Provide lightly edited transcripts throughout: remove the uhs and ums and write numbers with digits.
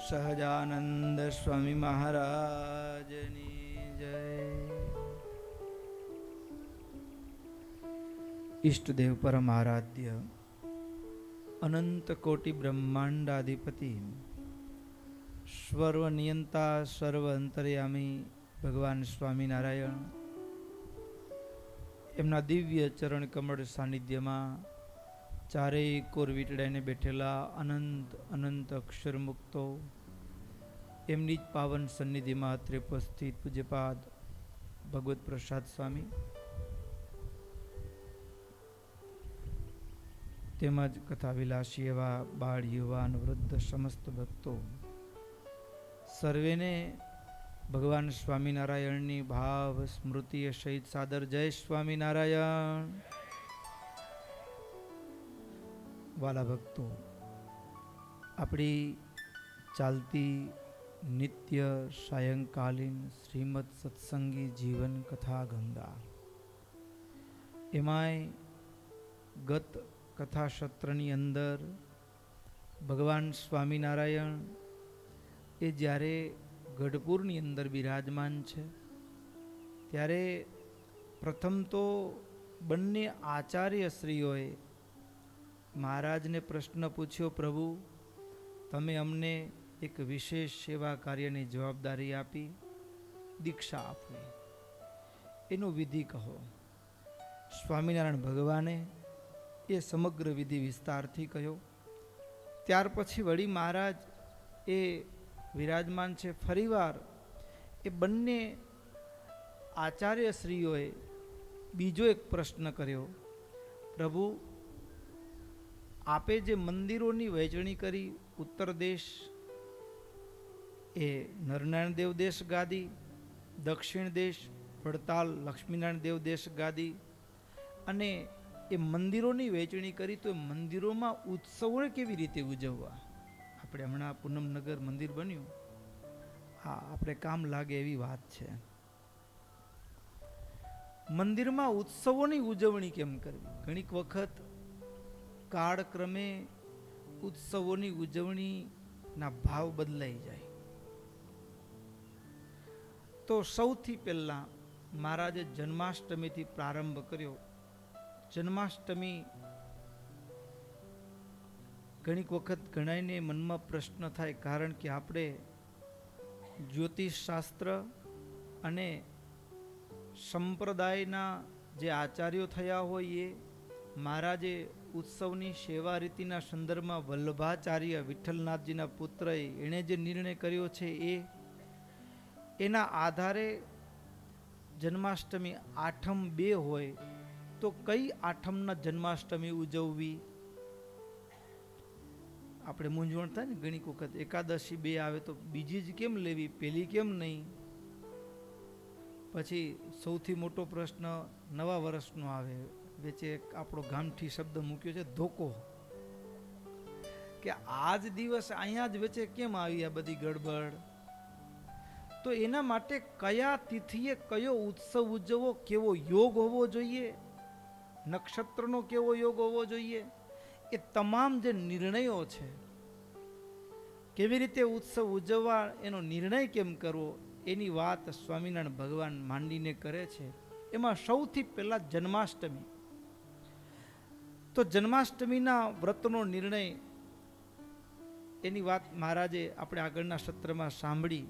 સહજાનંદ સ્વામી મહારાજની જય. ઈષ્ટદેવ પરમ આરાધ્ય અનંત કોટિ બ્રહ્માંડાધિપતિ સર્વ નિયંતા સર્વ અંતર્યામી ભગવાન સ્વામિનારાયણ એમના દિવ્ય ચરણ કમળ સાનિધ્યમાં ચારેય કોર વીટડાઈને બેઠેલા અનંત અનંત અક્ષર મુક્તો એમની જ પાવન સન્નિધિમાં અત્રે ઉપસ્થિત પૂજ્યપાદ ભગવત પ્રસાદ સ્વામી તેમજ કથા વિલાસી એવા બાળ યુવાન વૃદ્ધ સમસ્ત ભક્તો સર્વેને ભગવાન સ્વામિનારાયણની ભાવ સ્મૃતિ સહિત સાદર જય સ્વામિનારાયણ. વાલા ભક્તો, આપણી ચાલતી નિત્ય સાયંકાલીન શ્રીમદ સત્સંગી જીવન કથા ગંગા, એમાંય ગત કથા સત્રની અંદર ભગવાન સ્વામિનારાયણ એ જ્યારે ગઢપુરની અંદર બિરાજમાન છે ત્યારે પ્રથમ તો બંને આચાર્યશ્રીઓએ મહારાજને પ્રશ્ન પૂછ્યો, પ્રભુ તમે અમને એક વિશેષ સેવા કાર્યની જવાબદારી આપી, દીક્ષા આપવી, એનો વિધિ કહો. સ્વામિનારાયણ ભગવાને એ સમગ્ર વિધિ વિસ્તારથી કહ્યો. ત્યાર પછી વળી મહારાજ એ વિરાજમાન છે, ફરીવાર એ બંને આચાર્યશ્રીઓએ બીજો એક પ્રશ્ન કર્યો, પ્રભુ આપે જે મંદિરોની વહેંચણી કરી, ઉત્તર દેશ એ નરનારાયણ દેવ દેશ ગાદી, દક્ષિણ દેશ વડતાલ લક્ષ્મીનારાયણ દેવ દેશ ગાદી, અને એ મંદિરોની વહેંચણી કરી, તો એ મંદિરોમાં ઉત્સવો કેવી રીતે ઉજવવા? આપણે હમણાં પૂનમનગર મંદિર બન્યું, હા આપણે કામ લાગે એવી વાત છે. મંદિરમાં ઉત્સવોની ઉજવણી કેમ કરવી? ઘણીક વખત કાળક્રમે ઉત્સવોની ઉજવણીના ભાવ બદલાઈ જાય. તો સૌથી પહેલા મહારાજે જન્માષ્ટમીથી પ્રારંભ કર્યો. જન્માષ્ટમી ઘણીક વખત ઘણાને મનમાં પ્રશ્ન થાય, કારણ કે આપણે જ્યોતિષ શાસ્ત્ર અને સંપ્રદાયના જે આચાર્યો થયા હોય એ મહારાજે ઉત્સવની સેવા રીતિના સંદર્ભમાં વલ્લભાચાર્ય વિઠ્ઠલનાથજીના પુત્રએ એણે જે નિર્ણય કર્યો છે એના આધારે જન્માષ્ટમી આઠમ 2 હોય તો કઈ આઠમના જન્માષ્ટમી ઉજવવી? આપણે મૂંઝવણ થાય ને ઘણી વખત, એકાદશી 2 આવે તો બીજી જ કેમ લેવી, પેલી કેમ નહીં? પછી સૌથી મોટો પ્રશ્ન નવા વર્ષનો આવે, વચ્ચે આપણો ગામઠી શબ્દ મૂક્યો છે ધોકો, કે આજ દિવસ અહીંયા જ વચ્ચે કેમ આવી આ બધી ગડબડ? તો એના માટે કયા તિથિએ કયો ઉત્સવ ઉજવવો, કેવો યોગ હોવો જોઈએ, નક્ષત્રનો કેવો યોગ હોવો જોઈએ, એ તમામ જે નિર્ણયો છે, કેવી રીતે ઉત્સવ ઉજવવા એનો નિર્ણય કેમ કરવો, એની વાત સ્વામિનારાયણ ભગવાન માંડીને કરે છે. એમાં સૌથી પહેલા જન્માષ્ટમી. તો જન્માષ્ટમીના વ્રતનો નિર્ણય એની વાત મહારાજે આપણે આગળના સત્રમાં સાંભળી.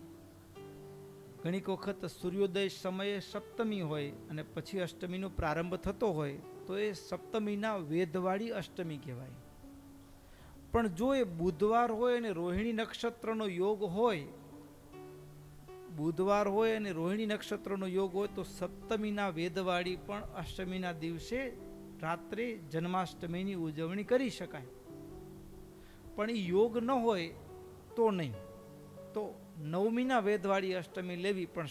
ઘણીક વખત સૂર્યોદય સમયે સપ્તમી હોય અને પછી અષ્ટમીનો પ્રારંભ થતો હોય તો એ સપ્તમીના વેદવાળી અષ્ટમી કહેવાય. પણ જો એ બુધવાર હોય અને રોહિણી નક્ષત્રનો યોગ હોય, બુધવાર હોય અને રોહિણી નક્ષત્રનો યોગ હોય તો સપ્તમીના વેદવાળી પણ અષ્ટમીના દિવસે રાત્રે જન્માષ્ટમીની ઉજવણી કરી શકાય. પણ એ યોગ ન હોય તો નહીં, તો નવમીના વેદવાળી અષ્ટમી લેવી, પણ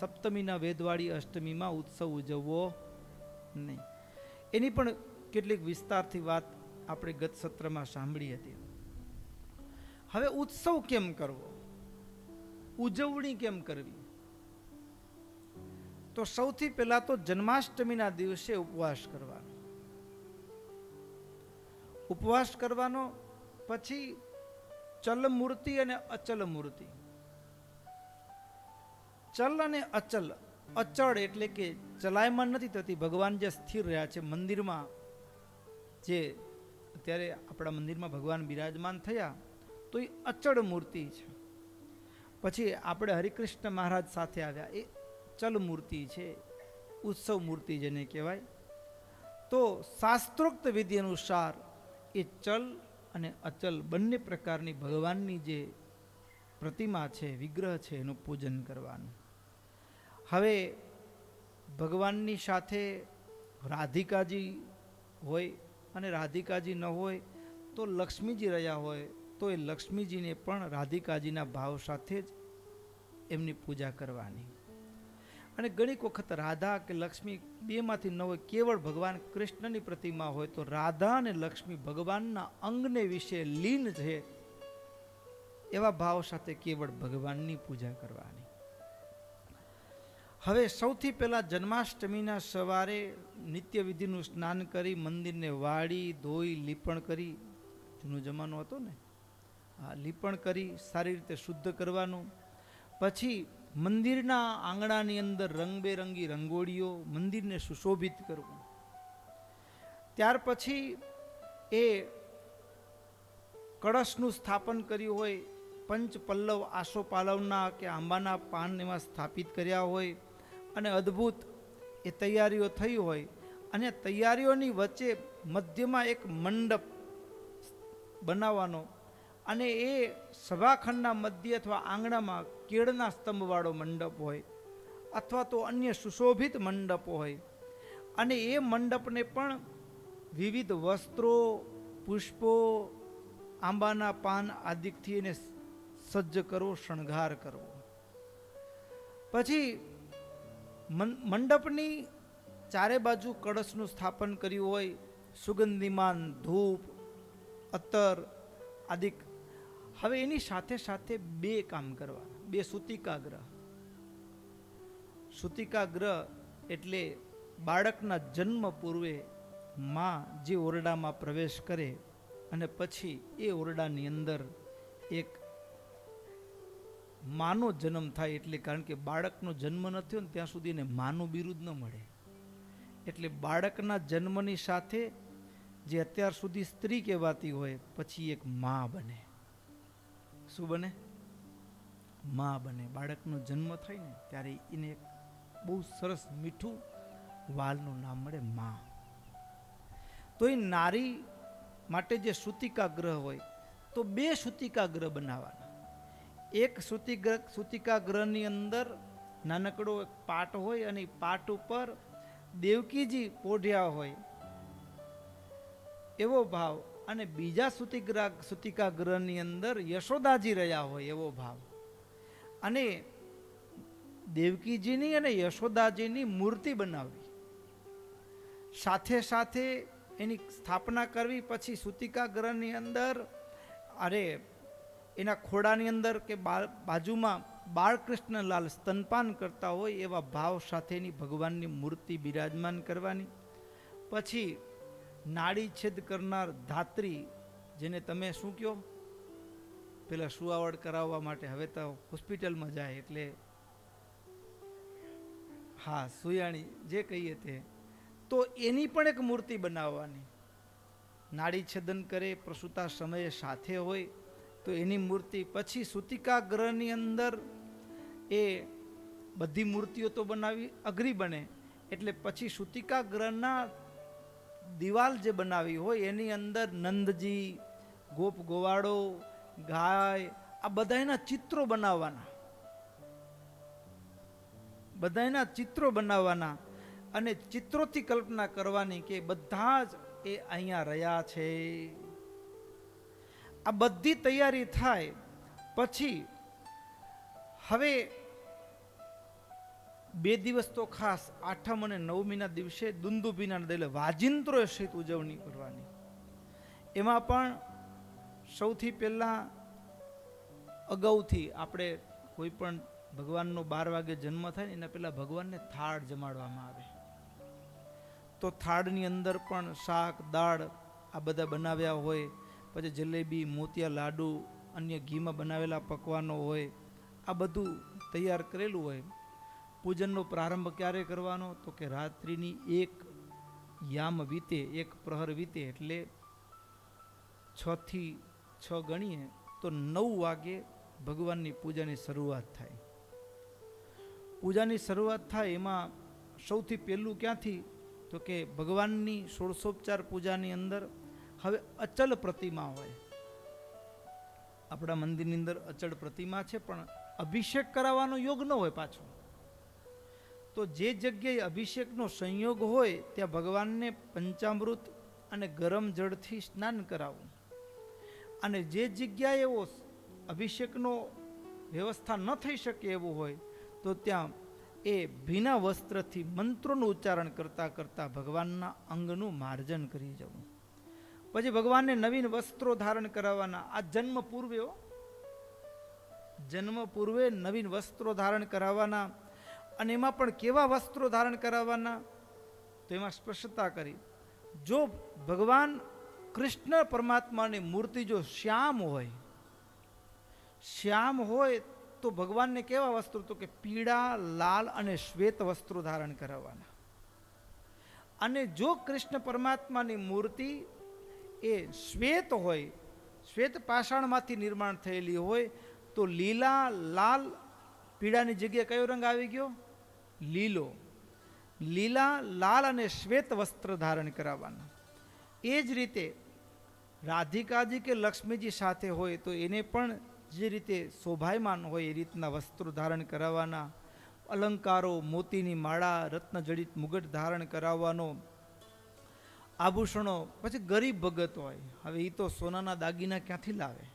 સપ્તમીના વેદવાળી અષ્ટમીમાં ઉત્સવ ઉજવવો નહીં. એની પણ કેટલીક વિસ્તારથી વાત આપણે ગત સત્રમાં સાંભળી હતી. હવે ઉત્સવ કેમ કરવો, ઉજવણી કેમ કરવી? તો સૌથી પહેલા તો જન્માષ્ટમીના દિવસે ઉપવાસ કરવાનો. ઉપવાસ કરવાનો, પછી ચલ મૂર્તિ અને અચલ મૂર્તિ. ચલ અને અચલ. અચળ એટલે કે ચલાયમાન નથી થતી, ભગવાન જે સ્થિર રહ્યા છે મંદિરમાં, જે અત્યારે આપણા મંદિરમાં ભગવાન બિરાજમાન થયા, તો એ અચળ મૂર્તિ છે. પછી આપણે હરિકૃષ્ણ મહારાજ સાથે આવ્યા, એ ચલ મૂર્તિ છે, ઉત્સવ મૂર્તિ જેને કહેવાય. તો શાસ્ત્રોક્ત વિધિ અનુસાર એ ચલ અને અચલ બંને પ્રકારની ભગવાનની જે પ્રતિમા છે, વિગ્રહ છે, એનું પૂજન કરવાનું. હવે ભગવાનની સાથે રાધિકાજી હોય અને રાધિકાજી ન હોય તો લક્ષ્મીજી રહ્યા હોય, તો એ લક્ષ્મીજીને પણ રાધિકાજીના ભાવ સાથે જ એમની પૂજા કરવાની. અને ઘણીક વખત રાધા કે લક્ષ્મી બેમાંથી ન હોય, કેવળ ભગવાન કૃષ્ણની પ્રતિમા હોય તો રાધા અને લક્ષ્મી ભગવાનના અંગને વિશે લીન છે એવા ભાવ સાથે કેવળ ભગવાનની પૂજા કરવાની. હવે સૌથી પહેલા જન્માષ્ટમીના સવારે નિત્ય વિધિનું સ્નાન કરી મંદિરને વાળી ધોઈ લીપણ કરી, જૂનો જમાનો હતો ને, લીપણ કરી સારી રીતે શુદ્ધ કરવાનું. પછી મંદિરના આંગણાની અંદર રંગબેરંગી રંગોળીઓ, મંદિરને સુશોભિત કરવું. ત્યાર પછી એ કળશનું સ્થાપન કર્યું હોય, પંચ પલ્લવ આસોપાલવના કે આંબાના પાન એમાં સ્થાપિત કર્યા હોય અને અદ્ભુત એ તૈયારીઓ થઈ હોય, અને તૈયારીઓની વચ્ચે મધ્યમાં એક મંડપ બનાવવાનો, અને એ સભાખંડના મધ્ય અથવા આંગણામાં કેળના સ્તંભવાળો મંડપ હોય અથવા તો અન્ય સુશોભિત મંડપ હોય, અને એ મંડપને પણ વિવિધ વસ્ત્રો, પુષ્પો, આંબાના પાન આદિથી એને સજ્જ કરવો, શણગાર કરવો. પછી મંડપની ચારે બાજુ કળશનું સ્થાપન કર્યું હોય, સુગંધિમાન ધૂપ, અત્તર આદિ. હવે એની સાથે સાથે બે કામ કરવાના, બે સૂતિકાગ્રહ. સૂતિકાગ્રહ એટલે બાળકના જન્મ પૂર્વે માં જે ઓરડામાં પ્રવેશ કરે અને પછી એ ઓરડાની અંદર એક માનો જન્મ થાય. એટલે કારણ કે બાળકનો જન્મ ન થયો ને ત્યાં સુધી એને માનું બિરુદ ન મળે, એટલે બાળકના જન્મની સાથે જે અત્યાર સુધી સ્ત્રી કહેવાતી હોય પછી એક માં બને. શું બને? માં બને. બાળકનો જન્મ થાય ને ત્યારે એને એક બહુ સરસ મીઠું વાલનું નામ મળે, માં. તો એ નારી માટે જે સૂતિકાગ્રહ હોય તો બે સૂતિકાગ્રહ બનાવવાના. એક સૂતિકાગ્રહની અંદર નાનકડો એક પાટ હોય અને એ પાટ ઉપર દેવકીજી પોઢ્યા હોય એવો ભાવ, અને બીજા સૂતિકાગ્રહની અંદર યશોદાજી રહ્યા હોય એવો ભાવ. અને દેવકીજીની અને યશોદાજીની મૂર્તિ બનાવવી, સાથે સાથે એની સ્થાપના કરવી. પછી સૂતિકાગ્રહની અંદર એના ખોડાની અંદર કે બાજુમાં બાળકૃષ્ણલાલ સ્તનપાન કરતા હોય એવા ભાવ સાથેની ભગવાનની મૂર્તિ બિરાજમાન કરવાની. પછી નાડી છેદ કરનાર ધાત્રી, જેને તમે શું કહો, પેલા સુવાવડ કરાવવા માટે હવે તો હોસ્પિટલમાં જાય એટલે હા સુયાણી જે કહીએ તે, તો એની પણ એક મૂર્તિ બનાવવાની. નાડી છેદન કરે, પ્રસૂતા સમયે સાથે હોય તો એની મૂર્તિ. પછી સૂતિકાગ્રહની અંદર એ બધી મૂર્તિઓ તો બનાવી અઘરી બને, એટલે પછી સૂતિકાગ્રહના દિવાલ જે બનાવી હોય એની અંદર નંદજી, ગોપ ગોવાળો, ગાય, આ બધાના ચિત્રો બનાવવાના, બધાના ચિત્રો બનાવવાના. અને ચિત્રોથી કલ્પના કરવાની કે બધા જ એ અહીંયા રહ્યા છે. આ બધી તૈયારી થાય પછી હવે 2 દિવસ તો ખાસ, આઠમ અને નવમીના દિવસે દુંદુભીના એટલે વાજિંત્રો સહિત ઉજવણી કરવાની. એમાં પણ સૌથી પહેલાં અગાઉથી આપણે કોઈ પણ ભગવાનનો 12 વાગે જન્મ થાય ને એના પહેલાં ભગવાનને થાળ જમાડવામાં આવે. તો થાળની અંદર પણ શાક, દાળ આ બધા બનાવ્યા હોય. પછી જલેબી, મોતિયા લાડુ અન્ય ઘીમાં બનાવેલા પકવાનો હોય, આ બધું તૈયાર કરેલું હોય. પૂજનનો પ્રારંભ ક્યારે કરવાનો? તો કે રાત્રિની એક યામ વીતે, એક પ્રહર વીતે, એટલે 6 થી 6 ગણીએ તો 9 વાગે ભગવાનની પૂજાની શરૂઆત થાય. પૂજાની શરૂઆત થાય એમાં સૌથી પહેલું ક્યાંથી? તો કે ભગવાનની ષોડશોપચાર પૂજાની અંદર હવે અચલ પ્રતિમા હોય. આપણા મંદિરની અંદર અચળ પ્રતિમા છે, પણ અભિષેક કરાવવાનો યોગ ન હોય પાછો. તો જે જગ્યાએ અભિષેકનો સંયોગ હોય ત્યાં ભગવાનને પંચામૃત અને ગરમ જળથી સ્નાન કરાવવું. અને જે જગ્યાએ એવો અભિષેકનો વ્યવસ્થા ન થઈ શકે એવું હોય તો ત્યાં એ ભીના વસ્ત્રથી મંત્રોનું ઉચ્ચારણ કરતાં કરતાં ભગવાનના અંગનું માર્જન કરી જવું. પછી ભગવાનને નવીન વસ્ત્રો ધારણ કરાવવાના. આ જન્મ પૂર્વે નવીન વસ્ત્રો ધારણ કરાવવાના. અને એમાં પણ કેવા વસ્ત્રો ધારણ કરાવવાના? તો એમાં સ્પષ્ટતા કરી, જો ભગવાન કૃષ્ણ પરમાત્માની મૂર્તિ જો શ્યામ હોય તો ભગવાનને કેવા વસ્ત્રો? તો કે પીળા, લાલ અને શ્વેત વસ્ત્રો ધારણ કરાવવાના. અને જો કૃષ્ણ પરમાત્માની મૂર્તિ એ શ્વેત હોય, શ્વેત પાષાણમાંથી નિર્માણ થયેલી હોય, તો લીલા, લાલ, પીળાની જગ્યાએ કયો રંગ આવી ગયો? લીલો. લીલા, લાલ અને શ્વેત વસ્ત્ર ધારણ કરાવવાના. એ જ રીતે રાધિકાજી કે લક્ષ્મીજી સાથે હોય તો એને પણ જે રીતે શોભાયમાન હોય એ રીતના વસ્ત્રો ધારણ કરાવવાના. અલંકારો, મોતીની માળા, રત્નજડિત મુગટ ધારણ કરાવવાનો. આભૂષણો. પછી ગરીબ ભગત હોય, હવે એ તો સોનાના દાગીના ક્યાંથી લાવે?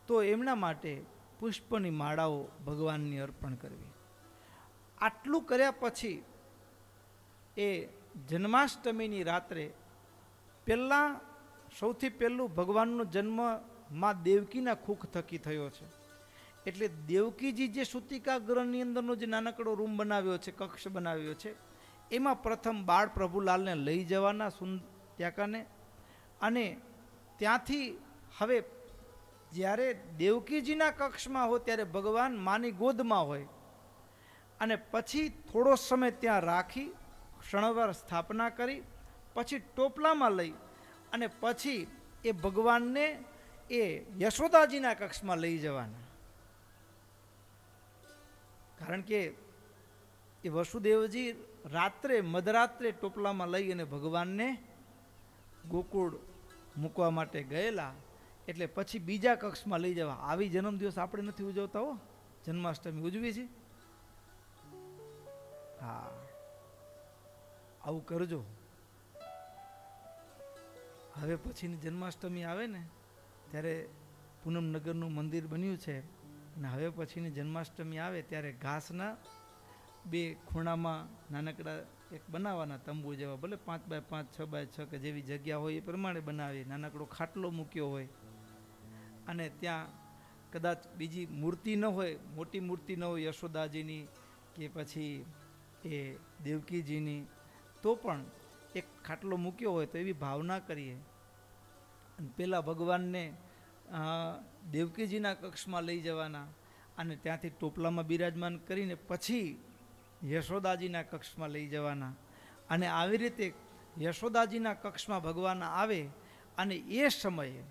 તો એમના માટે પુષ્પની માળાઓ ભગવાનની અર્પણ કરવી. આટલું કર્યા પછી એ જન્માષ્ટમીની રાત્રે સૌથી પહેલું ભગવાનનો જન્મ માં દેવકીના કુખ થકી થયો છે. એટલે દેવકીજી જે સૂતિકા ગૃહની અંદરનો જે નાનકડો રૂમ બનાવ્યો છે, કક્ષ બનાવ્યો છે, એમાં પ્રથમ બાળ પ્રભુલાલને લઈ જવાના ત્યાંકાને. અને ત્યાંથી હવે જ્યારે દેવકીજીના કક્ષમાં હોય ત્યારે ભગવાન માની ગોદમાં હોય. અને પછી થોડો સમય ત્યાં રાખી ક્ષણવાર સ્થાપના કરી પછી ટોપલામાં લઈ અને પછી એ ભગવાનને એ યશોદાજીના કક્ષમાં લઈ જવાના. કારણ કે એ વસુદેવજી રાત્રે મધરાત્રે ટોપલામાં લઈ અને ભગવાનને ગોકુળ મૂકવા માટે ગયેલા. એટલે પછી બીજા કક્ષમાં લઈ જવા. આવી જન્મદિવસ આપણે નથી ઉજવતા હો, જન્માષ્ટમી ઉજવી છે. હા, આવું કરજો. હવે પછીની જન્માષ્ટમી આવે ને ત્યારે પૂનમનગરનું મંદિર બન્યું છે, અને હવે પછીની જન્માષ્ટમી આવે ત્યારે ઘાસના 2 ખૂણામાં નાનકડા એક બનાવવાના તંબુ જેવા, ભલે 5x5, 6x6 કે જેવી જગ્યા હોય એ પ્રમાણે બનાવી, નાનકડો ખાટલો મૂક્યો હોય. અને ત્યાં કદાચ બીજી મૂર્તિ ન હોય, મોટી મૂર્તિ ન હોય યશોદાજીની કે પછી એ દેવકીજીની, તો પણ એક ખાટલો મૂક્યો હોય તો એવી ભાવના કરીએ. અને પહેલાં ભગવાનને દેવકીજીના કક્ષમાં લઈ જવાના અને ત્યાંથી ટોપલામાં બિરાજમાન કરીને પછી યશોદાજીના કક્ષમાં લઈ જવાના. અને આવી રીતે યશોદાજીના કક્ષમાં ભગવાન આવે. અને એ સમયે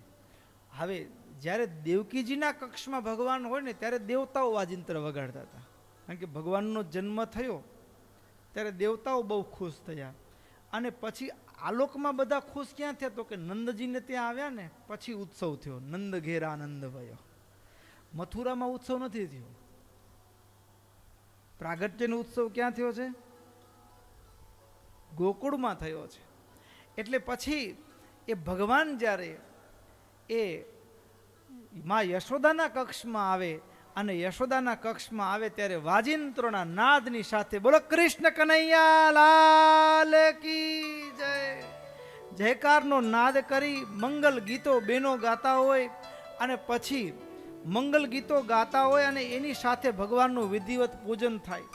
હવે જ્યારે દેવકીજીના કક્ષમાં ભગવાન હોય ને ત્યારે દેવતાઓ વાજિંત્ર વગાડતા હતા. કારણ કે ભગવાનનો જન્મ થયો ત્યારે દેવતાઓ બહુ ખુશ થયા. અને પછી આલોકમાં બધા ખુશ ક્યાં થયા? તો કે નંદજીને ત્યાં આવ્યા ને પછી ઉત્સવ થયો. નંદ ઘેર આનંદ ભયો. મથુરામાં ઉત્સવ નથી થયો. પ્રાગટ્યનો ઉત્સવ ક્યાં થયો છે? ગોકુળમાં થયો છે. એટલે પછી એ ભગવાન જ્યારે એ માં યશોદાના કક્ષમાં આવે અને યશોદાના કક્ષમાં આવે ત્યારે વાજિંત્રોના નાદની સાથે બોલો કૃષ્ણ કનૈયા લાલ કી જય, જયકારનો નાદ કરી મંગલ ગીતો બેનો ગાતા હોય. અને પછી મંગલ ગીતો ગાતા હોય અને એની સાથે ભગવાનનું વિધિવત પૂજન થાય.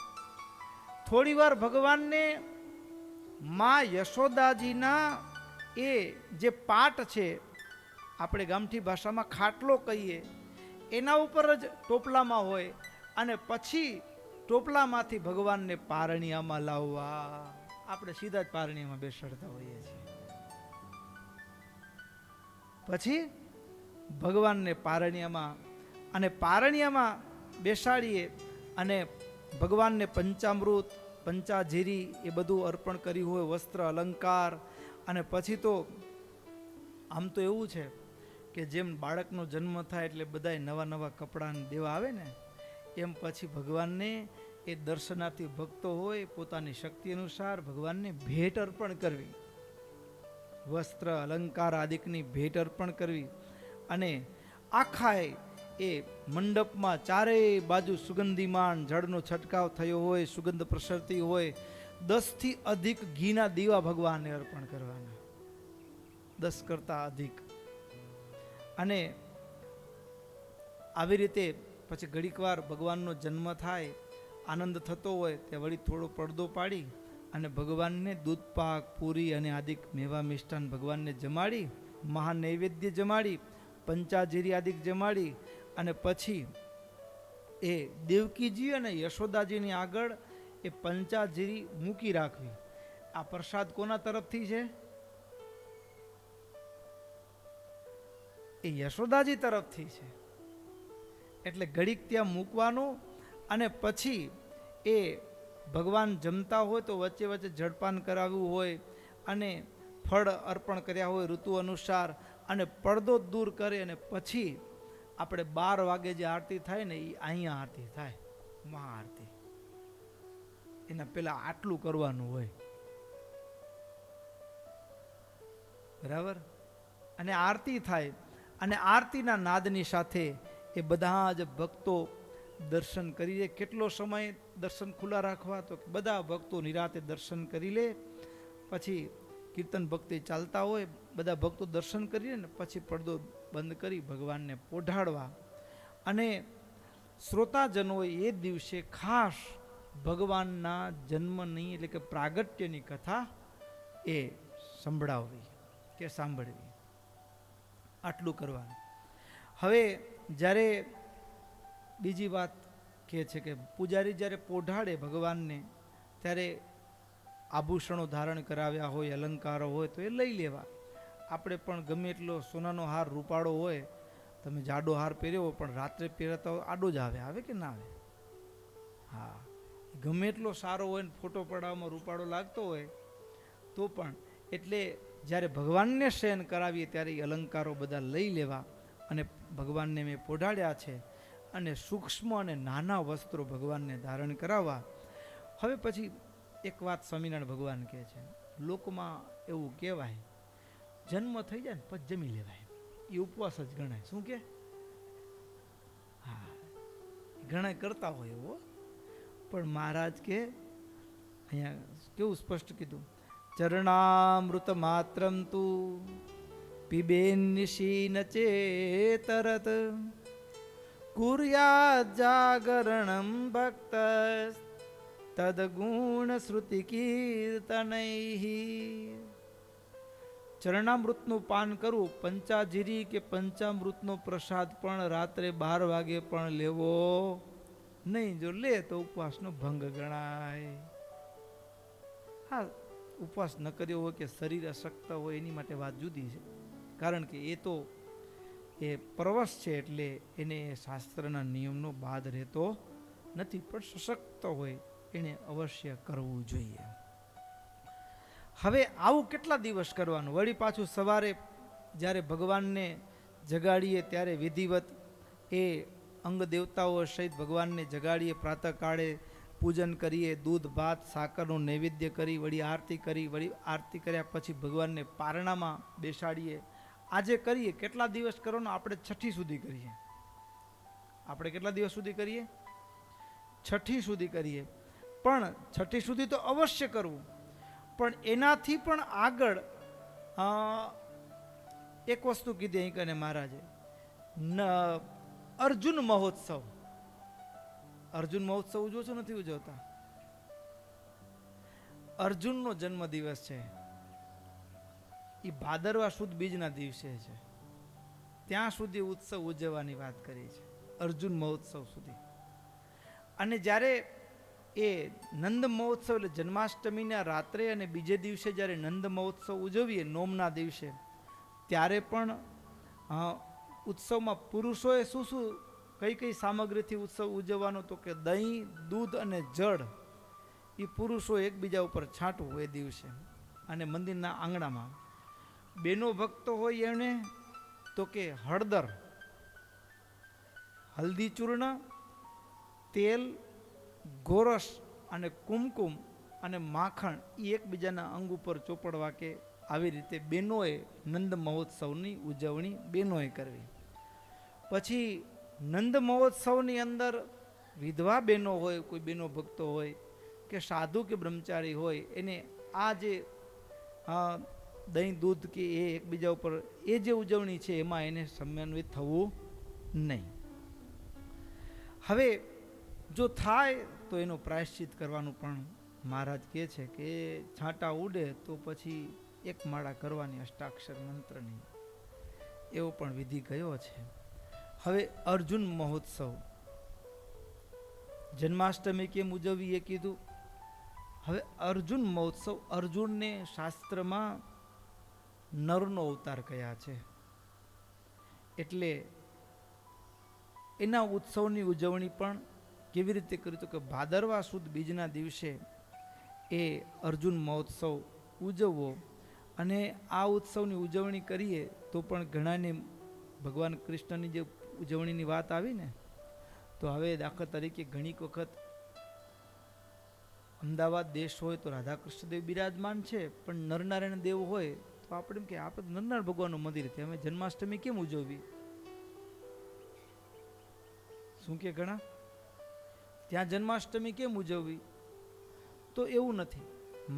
થોડી વાર ભગવાનને માં યશોદાજીના એ જે પાટ છે, આપણે ગામઠી ભાષામાં ખાટલો કહીએ, એના ઉપર જ ટોપલામાં હોય અને પછી ટોપલામાંથી ભગવાનને પારણિયામાં લાવવા. આપણે સીધા જ પારણિયામાં બેસાડતા હોઈએ છીએ. પછી ભગવાનને પારણિયામાં અને પારણિયામાં બેસાડીએ અને ભગવાનને પંચામૃત, પંચાજીરી એ બધું અર્પણ કર્યું હોય, વસ્ત્ર અલંકાર. અને પછી તો આમ તો એવું છે કે જેમ બાળકનો જન્મ થાય એટલે બધાય નવા નવા કપડાં દેવા આવે ને, એમ પછી ભગવાનને એ દર્શનાર્થી ભક્તો હોય પોતાની શક્તિ અનુસાર ભગવાનને ભેટ અર્પણ કરવી, વસ્ત્ર અલંકાર આદિકની ભેટ અર્પણ કરવી. અને આખા એ મંડપમાં ચારેય બાજુ સુગંધીમાન જળનો છંટકાવ થયો હોય, સુગંધ પ્રસરતી હોય, 10 થી અધિક ઘીના દીવા ભગવાનને અર્પણ કરવાના, 10 કરતા અધિક. અને આવી રીતે પછી ઘડીક વાર ભગવાનનો જન્મ થાય, આનંદ થતો હોય તે વળી થોડો પડદો પાડી અને ભગવાનને દૂધ પાક, પૂરી અને આદિક મેવા મિષ્ટાન ભગવાનને જમાડી, મહાનૈવેદ્ય જમાડી, પંચાજીરી આદિક જમાડી અને પછી એ દેવકીજી અને યશોદાજીની આગળ એ પંચાજીરી મૂકી રાખવી. આ પ્રસાદ કોના તરફથી છે? એ યશોદાજી તરફથી છે. એટલે ઘડીક ત્યાં મૂકવાનું અને પછી એ ભગવાન જમતા હોય તો વચ્ચે વચ્ચે જળપાન કરાવ્યું હોય અને ફળ અર્પણ કર્યા હોય ઋતુ અનુસાર, અને પડદો દૂર કરે અને પછી આપણે 12 વાગે જે આરતી થાય ને એ અહીંયા આરતી થાય, મહાઆરતી. એના પેલા આટલું કરવાનું હોય, બરાબર. અને આરતી થાય અને આરતીના નાદની સાથે એ બધા જ ભક્તો દર્શન કરી લે. કેટલો સમય દર્શન ખુલ્લા રાખવા? તો બધા ભક્તો નિરાતે દર્શન કરી લે. પછી કીર્તન ભક્તિ ચાલતા હોય, બધા ભક્તો દર્શન કરી લે ને પછી પડદો બંધ કરી ભગવાનને પોઢાડવા. અને શ્રોતાજનોએ એ દિવસે ખાસ ભગવાનના જન્મની એટલે કે પ્રાગટ્યની કથા એ સંભળાવવી કે સાંભળવી, આટલું કરવાનું. હવે જ્યારે બીજી વાત કહે છે કે પૂજારી જ્યારે પોઢાડે ભગવાનને ત્યારે આભૂષણો ધારણ કરાવ્યા હોય, અલંકારો હોય તો એ લઈ લેવા. આપણે પણ ગમે એટલો સોનાનો હાર રૂપાળો હોય, તમે જાડો હાર પહેર્યો હોય પણ રાત્રે પહેરતા હોય આડો જ આવે કે ના આવે? હા, ગમે એટલો સારો હોય ને ફોટો પડાવવામાં રૂપાળો લાગતો હોય તો પણ. એટલે જ્યારે ભગવાનને શયન કરાવીએ ત્યારે એ અલંકારો બધા લઈ લેવા અને ભગવાનને મેં પોઢાડ્યા છે અને સૂક્ષ્મ અને નાના વસ્ત્રો ભગવાનને ધારણ કરાવવા. હવે પછી એક વાત સ્વામિનારાયણ ભગવાન કહે છે, લોકમાં એવું કહેવાય જન્મ થઈ જાય ને પછી જમી લેવાય, એ ઉપવાસ જ ગણાય. શું કે? હા, ઘણા કરતા હોય એવો, પણ મહારાજ કે અહીંયા કેવું સ્પષ્ટ કીધું, ચરણામૃત માત્રમ તું પીબેન નિશીન ચેતરત કુર્યાત જાગરણમ ભક્ત તદગુણ શ્રુતિ કીર્તનૈ. ચરણામૃતનું પાન કરવું, પંચાજીરી કે પંચામૃતનો પ્રસાદ પણ રાત્રે 12 વાગે પણ લેવો નહીં. જો લે તો ઉપવાસનો ભંગ ગણાય. હા, ઉપવાસ ન કર્યો હોય કે શરીર અશક્ત હોય એની માટે વાત જુદી છે, કારણ કે એ તો એ પ્રવસ છે એટલે એને શાસ્ત્રના નિયમનો બાદ રહેતો નથી, પણ સશક્ત હોય એને અવશ્ય કરવું જોઈએ. હવે આવું કેટલા દિવસ કરવાનું? વળી પાછું સવારે જ્યારે ભગવાનને જગાડીએ ત્યારે વિધિવત એ અંગ દેવતાઓ સહિત ભગવાનને જગાડીએ, પ્રાતઃકાળે પૂજન કરીએ, દૂધ ભાત સાકરનું નૈવેદ્ય કરી, વળી આરતી કરી, વળી આરતી કર્યા પછી ભગવાનને પારણામાં બેસાડીએ. આજે કરીએ કેટલા દિવસ કરવાનો? આપણે છઠ્ઠી સુધી કરીએ. આપણે કેટલા દિવસ સુધી કરીએ? છઠ્ઠી સુધી કરીએ. પણ છઠ્ઠી સુધી તો અવશ્ય કરવું, પણ એનાથી પણ આગળ એક વસ્તુ કીધી અહીં કને મહારાજે, અર્જુન મહોત્સવ. અર્જુન મહોત્સવ ઉજવો છો? નથી ઉજવતા? અર્જુનનો જન્મ દિવસ છે, એ ભાદરવા સુદ બીજના દિવસે છે. ત્યાં સુધી ઉત્સવ ઉજવવાની વાત કરી છે, અર્જુન મહોત્સવ સુધી. અને જ્યારે એ નંદ મહોત્સવ એટલે જન્માષ્ટમીના રાત્રે અને બીજે દિવસે જ્યારે નંદ મહોત્સવ ઉજવીએ નોમના દિવસે, ત્યારે પણ ઉત્સવમાં પુરુષોએ શું શું કઈ કઈ સામગ્રીથી ઉત્સવ ઉજવવાનો, તો કે દહીં, દૂધ અને જળ એ પુરુષો એકબીજા ઉપર છાંટવું એ દિવસે. અને મંદિરના આંગણામાં બેનો ભક્તો હોય એને તો કે હળદર, હલ્દી ચૂર્ણ, તેલ, ગોરસ અને કુમકુમ અને માખણ એ એકબીજાના અંગ ઉપર ચોપડવા, કે આવી રીતે બહેનોએ નંદ મહોત્સવની ઉજવણી બહેનોએ કરવી. પછી નંદ મહોત્સવની અંદર વિધવા બહેનો હોય, કોઈ બહેનો ભક્તો હોય કે સાધુ કે બ્રહ્મચારી હોય, એને આ જે દહીં દૂધ કે એ એકબીજા ઉપર એ જે ઉજવણી છે એમાં એને સમન્વિત થવું નહીં. હવે જો થાય તો એનું પ્રાયશ્ચિત કરવાનું પણ મહારાજ કહે છે કે છાંટા ઉડે તો પછી એક માળા કરવાની અષ્ટાક્ષર મંત્રની, એવો પણ વિધિ ગયો છે. હવે અર્જુન મહોત્સવ જન્માષ્ટમી કેમ ઉજવવી એ કીધું. હવે અર્જુન મહોત્સવ, અર્જુનને શાસ્ત્રમાં નરનો અવતાર કયા છે, એટલે એના ઉત્સવની ઉજવણી પણ કેવી રીતે કરી, તો કે ભાદરવા સુદ બીજના દિવસે એ અર્જુન મહોત્સવ ઉજવવો. અને આ ઉત્સવની ઉજવણી કરીએ તો પણ ઘણાને ભગવાન કૃષ્ણની જે ઉજવણીની વાત આવી ને, તો હવે દાખલા તરીકે ઘણી વખત અમદાવાદ દેશ હોય તો રાધા કૃષ્ણદેવ બિરાજમાન છે, પણ નરનારાયણ દેવ હોય તો આપણે એમ કે આપણે નરનારાયણ ભગવાનનું મંદિર છે, અમે જન્માષ્ટમી કેમ ઉજવવી? શું કે ઘણા ત્યાં જન્માષ્ટમી કેમ ઉજવવી? તો એવું નથી.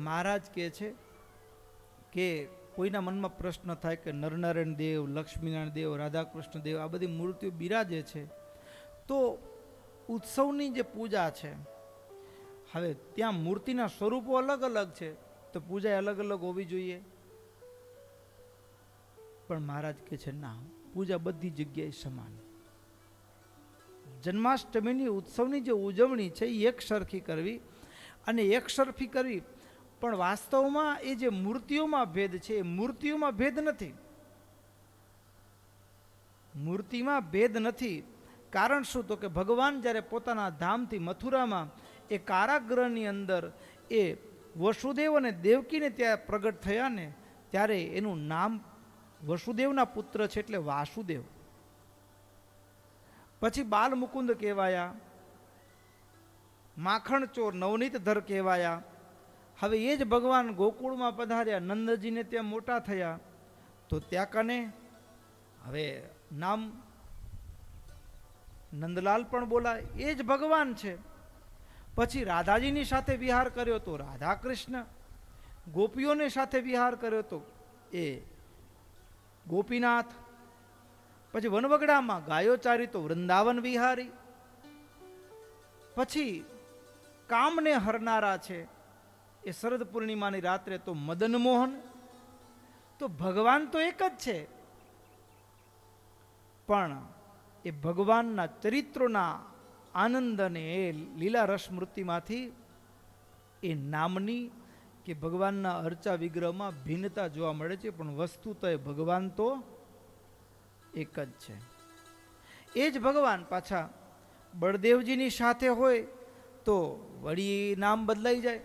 મહારાજ કહે છે કે કોઈના મનમાં પ્રશ્ન થાય કે નરનારાયણ દેવ, લક્ષ્મીનારાયણ દેવ, રાધાકૃષ્ણ દેવ આ બધી મૂર્તિઓ બિરાજે છે, તો ઉત્સવની જે પૂજા છે, હવે ત્યાં મૂર્તિના સ્વરૂપો અલગ અલગ છે, તો પૂજા અલગ અલગ હોવી જોઈએ. પણ મહારાજ કહે છે ના, પૂજા બધી જગ્યાએ સમાન. જન્માષ્ટમીની ઉત્સવની જે ઉજવણી છે એ એક સરખી કરવી, અને એક સરખી કરવી, પણ વાસ્તવમાં એ જે મૂર્તિઓમાં ભેદ છે એ મૂર્તિઓમાં ભેદ નથી, મૂર્તિમાં ભેદ નથી. કારણ શું? તો કે ભગવાન જ્યારે પોતાના ધામથી મથુરામાં એ કારાગૃહની અંદર એ વસુદેવ અને દેવકીને ત્યાં પ્રગટ થયા ને, ત્યારે એનું નામ વસુદેવના પુત્ર છે એટલે વાસુદેવ. પછી બાલ મુકુંદ કહેવાયા, માખણ ચોર નવનીતધર કહેવાયા. હવે એ જ ભગવાન ગોકુળમાં પધાર્યા, નંદજીને ત્યાં મોટા થયા, તો ત્યાં કને હવે નામ નંદલાલ પણ બોલાય, એ જ ભગવાન છે. પછી રાધાજીની સાથે વિહાર કર્યો તો રાધા કૃષ્ણ, ગોપીઓને સાથે વિહાર કર્યો તો એ ગોપીનાથ. પછી વનવગડામાં ગાયો ચારી તો વૃંદાવન વિહારી. પછી કામને હરનારા છે એ શરદ પૂર્ણિમાની રાત્રે તો મદન મોહન. તો ભગવાન તો એક જ છે, પણ એ ભગવાનના ચરિત્રોના આનંદ અને એ લીલા રસ સ્મૃતિમાંથી એ નામની કે ભગવાનના અર્ચા વિગ્રહમાં ભિન્નતા જોવા મળે છે, પણ વસ્તુ તો એ ભગવાન તો એક જ છે. એ જ ભગવાન પાછા બળદેવજીની સાથે હોય તો વળી નામ બદલાઈ જાય,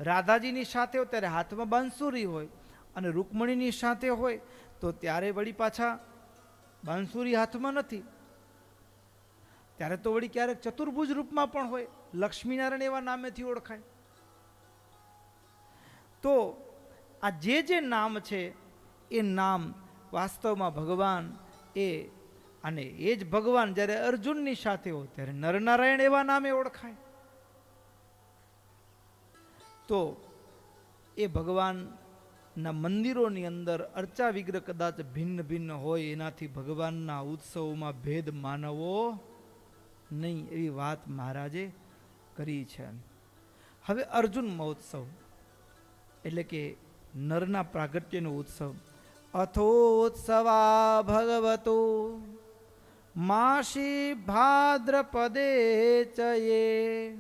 રાધાજીની સાથે હોય ત્યારે હાથમાં બાંસુરી હોય, અને રૂકમણીની સાથે હોય તો ત્યારે વળી પાછા બાંસુરી હાથમાં નથી, ત્યારે તો વળી ક્યારેક ચતુર્ભુજ રૂપમાં પણ હોય, લક્ષ્મીનારાયણ એવા નામેથી ઓળખાય. તો આ જે નામ છે એ નામ વાસ્તવમાં ભગવાન એ, અને એ જ ભગવાન જ્યારે અર્જુનની સાથે હોય ત્યારે નરનારાયણ એવા નામે ઓળખાય. તો એ ભગવાનના મંદિરોની અંદર અર્ચા વિગ્રહ કદાચ ભિન્ન ભિન્ન હોય, એનાથી ભગવાનના ઉત્સવમાં ભેદ માનવો નહીં, એવી વાત મહારાજે કરી છે. હવે અર્જુન મહોત્સવ એટલે કે નરના પ્રાગટ્યનો ઉત્સવ. અથોત્સવા ભગવતો માસી ભાદ્રપદે ચ યે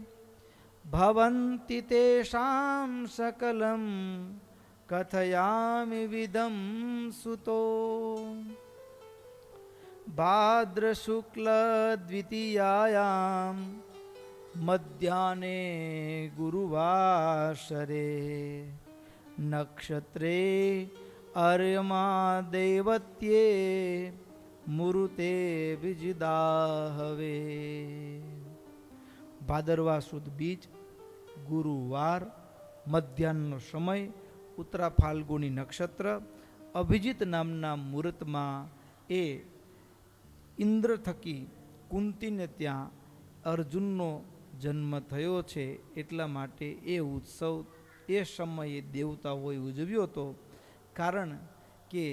ભવન્તિ તેષાં સકલં કથયામિ વિદં સુતો ભાદ્ર શુક્લ દ્વિતીયાયામ મધ્યાહ્ને ગુરુવાસરે નક્ષત્રે અર્યમા દૈવત્યે મુરુતે વિજિદાહવે. ભાદરવા સુદ બીજ ગુરુવાર મધ્યાહ્નનો સમય ઉત્તરા ફાલ્ગુની નક્ષત્ર અભિજીત નામના મુહૂર્તમાં એ ઇન્દ્ર થકી કુંતીને ત્યાં અર્જુનનો જન્મ થયો છે. એટલા માટે એ ઉત્સવ એ સમયે દેવતાઓએ ઉજવ્યો હતો. કારણ કે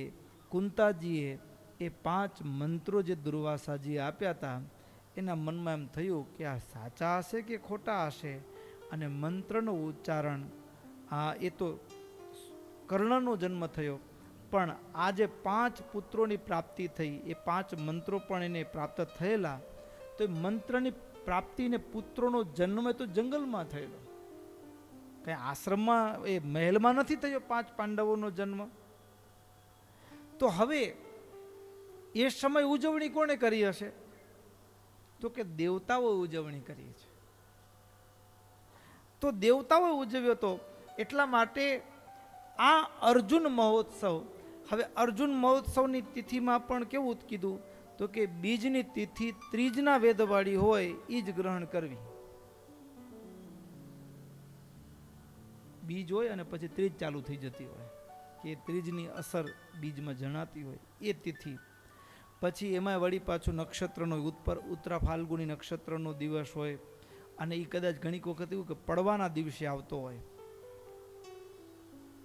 કુંતાજીએ એ 5 મંત્રો જે દુર્વાસાજીએ આપ્યા હતા એના મનમાં એમ થયું કે આ સાચા હશે કે ખોટા હશે. અને મંત્રનું ઉચ્ચારણ એ તો કર્ણનો જન્મ થયો, પણ આ જે 5 પુત્રોની પ્રાપ્તિ થઈ એ 5 મંત્રો પણ એને પ્રાપ્ત થયેલા. તો એ મંત્રની પ્રાપ્તિને પુત્રોનો જન્મ તો જંગલમાં થયેલો, કઈ આશ્રમમાં એ મહેલમાં નથી થયો 5 પાંડવોનો જન્મ. તો હવે એ સમય ઉજવણી કોણે કરી હશે? તો કે દેવતાઓ ઉજવણી કરી છે. તો દેવતાઓ ઉજવ્યો તો એટલા માટે આ અર્જુન મહોત્સવ. હવે અર્જુન મહોત્સવની તિથિમાં પણ કેવું કીધું તો કે બીજની તિથિ ત્રીજના વેદવાળી હોય એ જ ગ્રહણ કરવી. બીજ હોય અને પછી ત્રીજ ચાલુ થઈ જતી હોય કે ત્રીજની અસર બીજમાં જણાતી હોય એ તિથિ. પછી એમાં વળી પાછું નક્ષત્રનો ઉત્તરા ફાલ્ગુની નક્ષત્રનો દિવસ હોય અને એ કદાચ ઘણી વખત એવું કે પડવાના દિવસે આવતો હોય.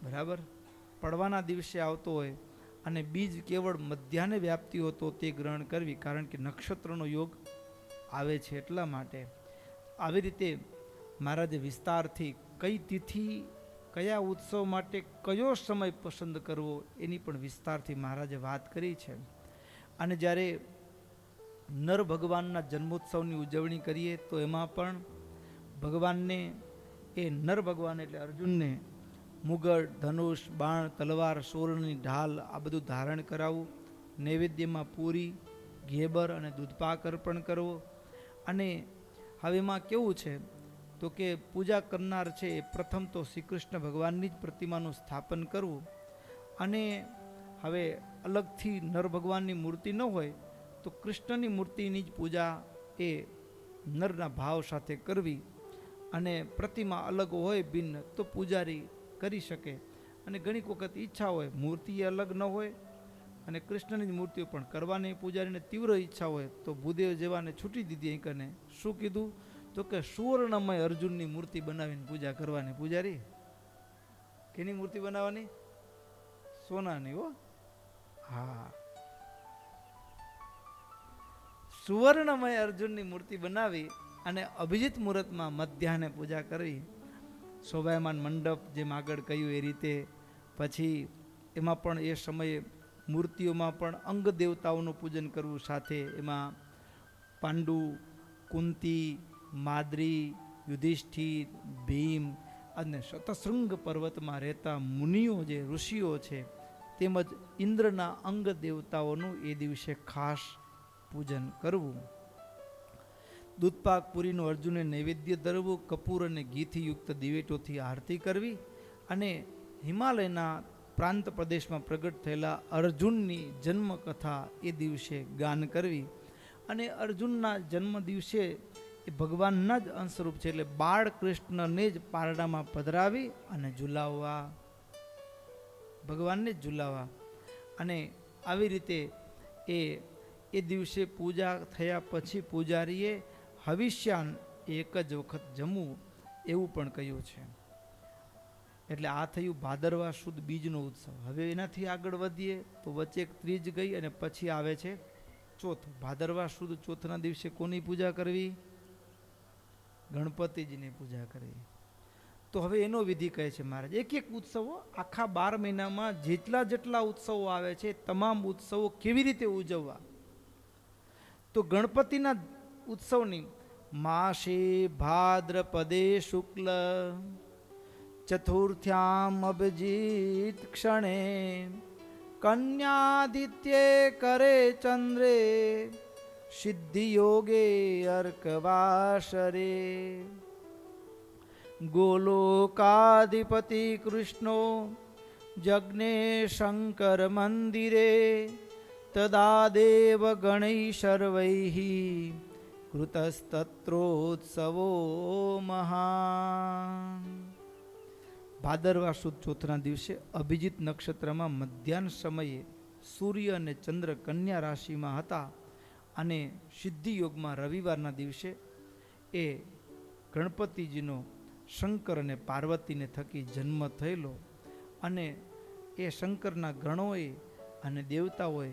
બરાબર, પડવાના દિવસે આવતો હોય અને બીજ કેવળ મધ્યાહ્ને વ્યાપ્તિ હતો તે ગ્રહણ કરવી, કારણ કે નક્ષત્રનો યોગ આવે છે. એટલા માટે આવી રીતે મહારાજે વિસ્તારથી કઈ તિથિ કયા ઉત્સવ માટે કયો સમય પસંદ કરવો એની પણ વિસ્તારથી મહારાજે વાત કરી છે. અને જ્યારે નર ભગવાનના જન્મોત્સવની ઉજવણી કરીએ તો એમાં પણ ભગવાનને એ નર ભગવાન એટલે અર્જુનને મુગટ, ધનુષ, બાણ, તલવાર, શૂળની ઢાલ આ બધું ધારણ કરાવવું, નૈવેદ્યમાં પૂરી, ઘેબર અને દૂધપાક અર્પણ કરવો. અને હવે એમાં કેવું છે તો કે પૂજા કરનાર છે એ પ્રથમ તો શ્રી કૃષ્ણ ભગવાનની જ પ્રતિમાનું સ્થાપન કરવું. અને હવે અલગથી નર ભગવાનની મૂર્તિ ન હોય તો કૃષ્ણની મૂર્તિની જ પૂજા એ નરના ભાવ સાથે કરવી. અને પ્રતિમા અલગ હોય ભિન્ન તો પૂજારી કરી શકે. અને ઘણી વખત ઈચ્છા હોય મૂર્તિ અલગ ન હોય અને કૃષ્ણની જ મૂર્તિઓ પણ કરવાની પૂજારીને તીવ્ર ઈચ્છા હોય તો ભૂદેવ જેવાને છૂટી દીધી. અહીં કને શું કીધું તો કે સુવર્ણમય અર્જુનની મૂર્તિ બનાવીને પૂજા કરવાની. પૂજારી કેની મૂર્તિ બનાવવાની? સોનાની. હો હા, સુવર્ણમય અર્જુનની મૂર્તિ બનાવી અને અભિજીત મુહૂર્તમાં મધ્યાહ્ને પૂજા કરવી. શોભાયમાન મંડપ જેમ આગળ કહ્યું એ રીતે. પછી એમાં પણ એ સમયે મૂર્તિઓમાં પણ અંગ દેવતાઓનું પૂજન કરવું. સાથે એમાં પાંડુ, કુંતી, માદ્રી, યુધિષ્ઠિર, ભીમ અને શતશૃંગ પર્વતમાં રહેતા મુનિઓ જે ઋષિઓ છે તેમજ ઇન્દ્રના અંગ દેવતાઓનું એ દિવસે ખાસ પૂજન કરવું. દૂધપાક પૂરીનું અર્જુને નૈવેદ્ય ધરવું, કપૂર અને ઘીથી યુક્ત દિવેટોથી આરતી કરવી અને હિમાલયના પ્રાંત પ્રદેશમાં પ્રગટ થયેલા અર્જુનની જન્મકથા એ દિવસે ગાન કરવી. અને અર્જુનના જન્મ દિવસે એ ભગવાનના જ અંશરૂપ છે એટલે બાળકૃષ્ણને જ પારણામાં પધરાવી અને ઝુલાવવા, ભગવાનને જ ઝુલાવવા. અને આવી રીતે એ દિવસે પૂજા થયા પછી પૂજારીએ હવિષ્યાન એક જ વખત જમવું એવું પણ કહ્યું છે. એટલે આ થયું ભાદરવા સુદ બીજનો ઉત્સવ. હવે એનાથી આગળ વધીએ તો વચ્ચે એક ત્રીજ ગઈ અને પછી આવે છે ચોથ. ભાદરવા સુદ ચોથના દિવસે કોની પૂજા કરવી? ગણપતિજીની પૂજા કરવી. તો હવે એનો વિધિ કહે છે મહારાજ. એક એક ઉત્સવો આખા 12 મહિનામાં જેટલા ઉત્સવો આવે છે તમામ ઉત્સવો કેવી રીતે ઉજવવા. તો ગણપતિના ઉત્સવની માસે ભાદ્રપદે શુક્લ ચતુર્થ્યામ અભિજીત ક્ષણે કન્યાદિત્યે કરે ચંદ્રે સિદ્ધિ યોગે અર્કવાસરે ગોલોકાધિપતિ કૃષ્ણો જગ્ને શંકર મંદિરે તદા દેવ ગણૈ સર્વૈઃ કૃતસ્તત્રોત્સવો મહાન. ભાદરવા સુદ ચોથના દિવસે અભિજીત નક્ષત્રમાં મધ્યાહન સમયે સૂર્ય અને ચંદ્ર કન્યા રાશિમાં હતા અને સિદ્ધિ યોગમાં રવિવારના દિવસે એ ગણપતિજીનો શંકર અને પાર્વતીને થકી જન્મ થયેલો અને એ શંકરના ગણોએ અને દેવતાઓએ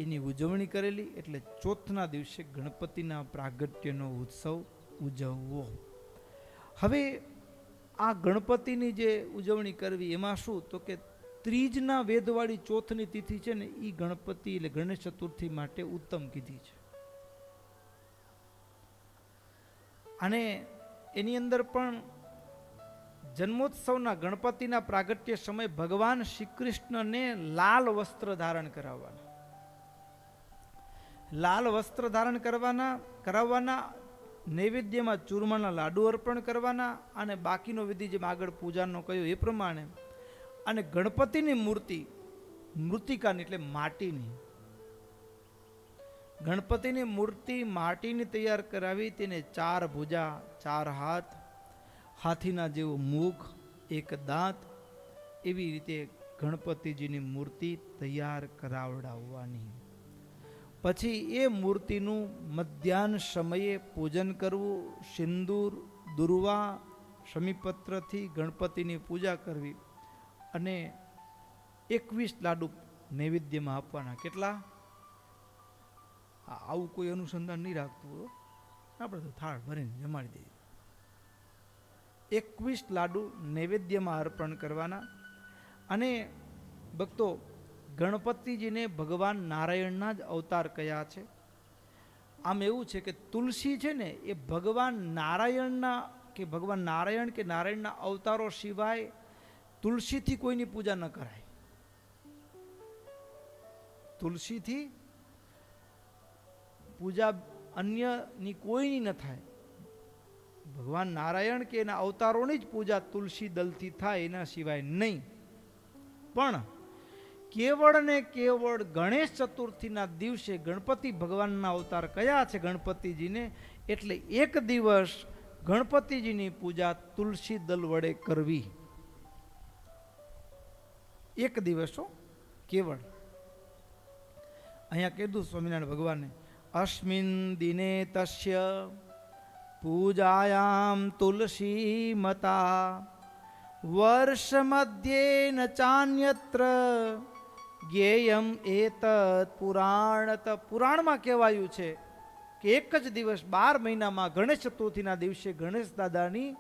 એની ઉજવણી કરેલી. એટલે ચોથના દિવસે ગણપતિના પ્રાગટ્યનો ઉત્સવ ઉજવવો. હવે આ ગણપતિની જે ઉજવણી કરવી એમાં શું તો કે ત્રીજના વેદવાળી ચોથની તિથિ છે ને એ ગણપતિ એટલે ગણેશ ચતુર્થી માટે ઉત્તમ કીધી છે. અને એની અંદર પણ જન્મોત્સવના ગણપતિના પ્રાગટ્ય સમય ભગવાન શ્રી કૃષ્ણને લાલ વસ્ત્ર ધારણ કરાવવાના. લાલ વસ્ત્ર ધારણ કરાવવાના નૈવેદ્યમાં ચૂરમાના લાડુ અર્પણ કરવાના અને બાકીનો વિધિ જેમ આગળ પૂજાનો કહ્યું એ પ્રમાણે. અને ગણપતિની મૂર્તિ મૃતિકાની એટલે માટીની ગણપતિની મૂર્તિ માટીની તૈયાર કરાવી તેને 4 ભુજા 4 હાથ હાથીના જેવું મુખ 1 દાંત એવી રીતે ગણપતિજીની મૂર્તિ તૈયાર કરાવડાવવાની. પછી એ મૂર્તિનું મધ્યાહન સમયે પૂજન કરવું. સિંદૂર દુર્વા શમીપત્રથી ગણપતિની પૂજા કરવી અને 21 લાડુ નૈવેદ્યમાં આપવાના. કેટલા? આવું કોઈ અનુસંધાન નહીં રાખતું, આપણે તો થાળ ભરીને જમાડી દઈએ. 21 લાડુ નૈવેદ્યમાં અર્પણ કરવાના. અને ભક્તો ગણપતિજીને ભગવાન નારાયણના જ અવતાર કયા છે. આમ એવું છે કે તુલસી છે ને એ ભગવાન નારાયણના કે નારાયણના અવતારો સિવાય તુલસીથી કોઈની પૂજા ન કરાય. તુલસીથી પૂજા અન્યની કોઈની ન થાય. ભગવાન નારાયણ કે એના અવતારોની જ પૂજા તુલસી દલથી થાય, એના સિવાય નહીં. પણ કેવળ ને કેવળ ગણેશ ચતુર્થીના દિવસે ગણપતિ ભગવાનના અવતાર કયા છે ગણપતિજીને, એટલે એક દિવસ ગણપતિજીની પૂજા તુલસી દલ વડે કરવી. એક દિવસો કેવળ. અહીંયા કીધું સ્વામિનારાયણ ભગવાને અસ્મિન દિને તસ્ય પૂજાયામ તુલસી મતા વર્ષ મધ્યે ન ચાન્યત્ર જ્ઞેયમ એતત પુરાણત. પુરાણમાં કહેવાયું છે કે એક જ દિવસ 12 મહિનામાં ગણેશ ચતુર્થીના દિવસે ગણેશ દાદાની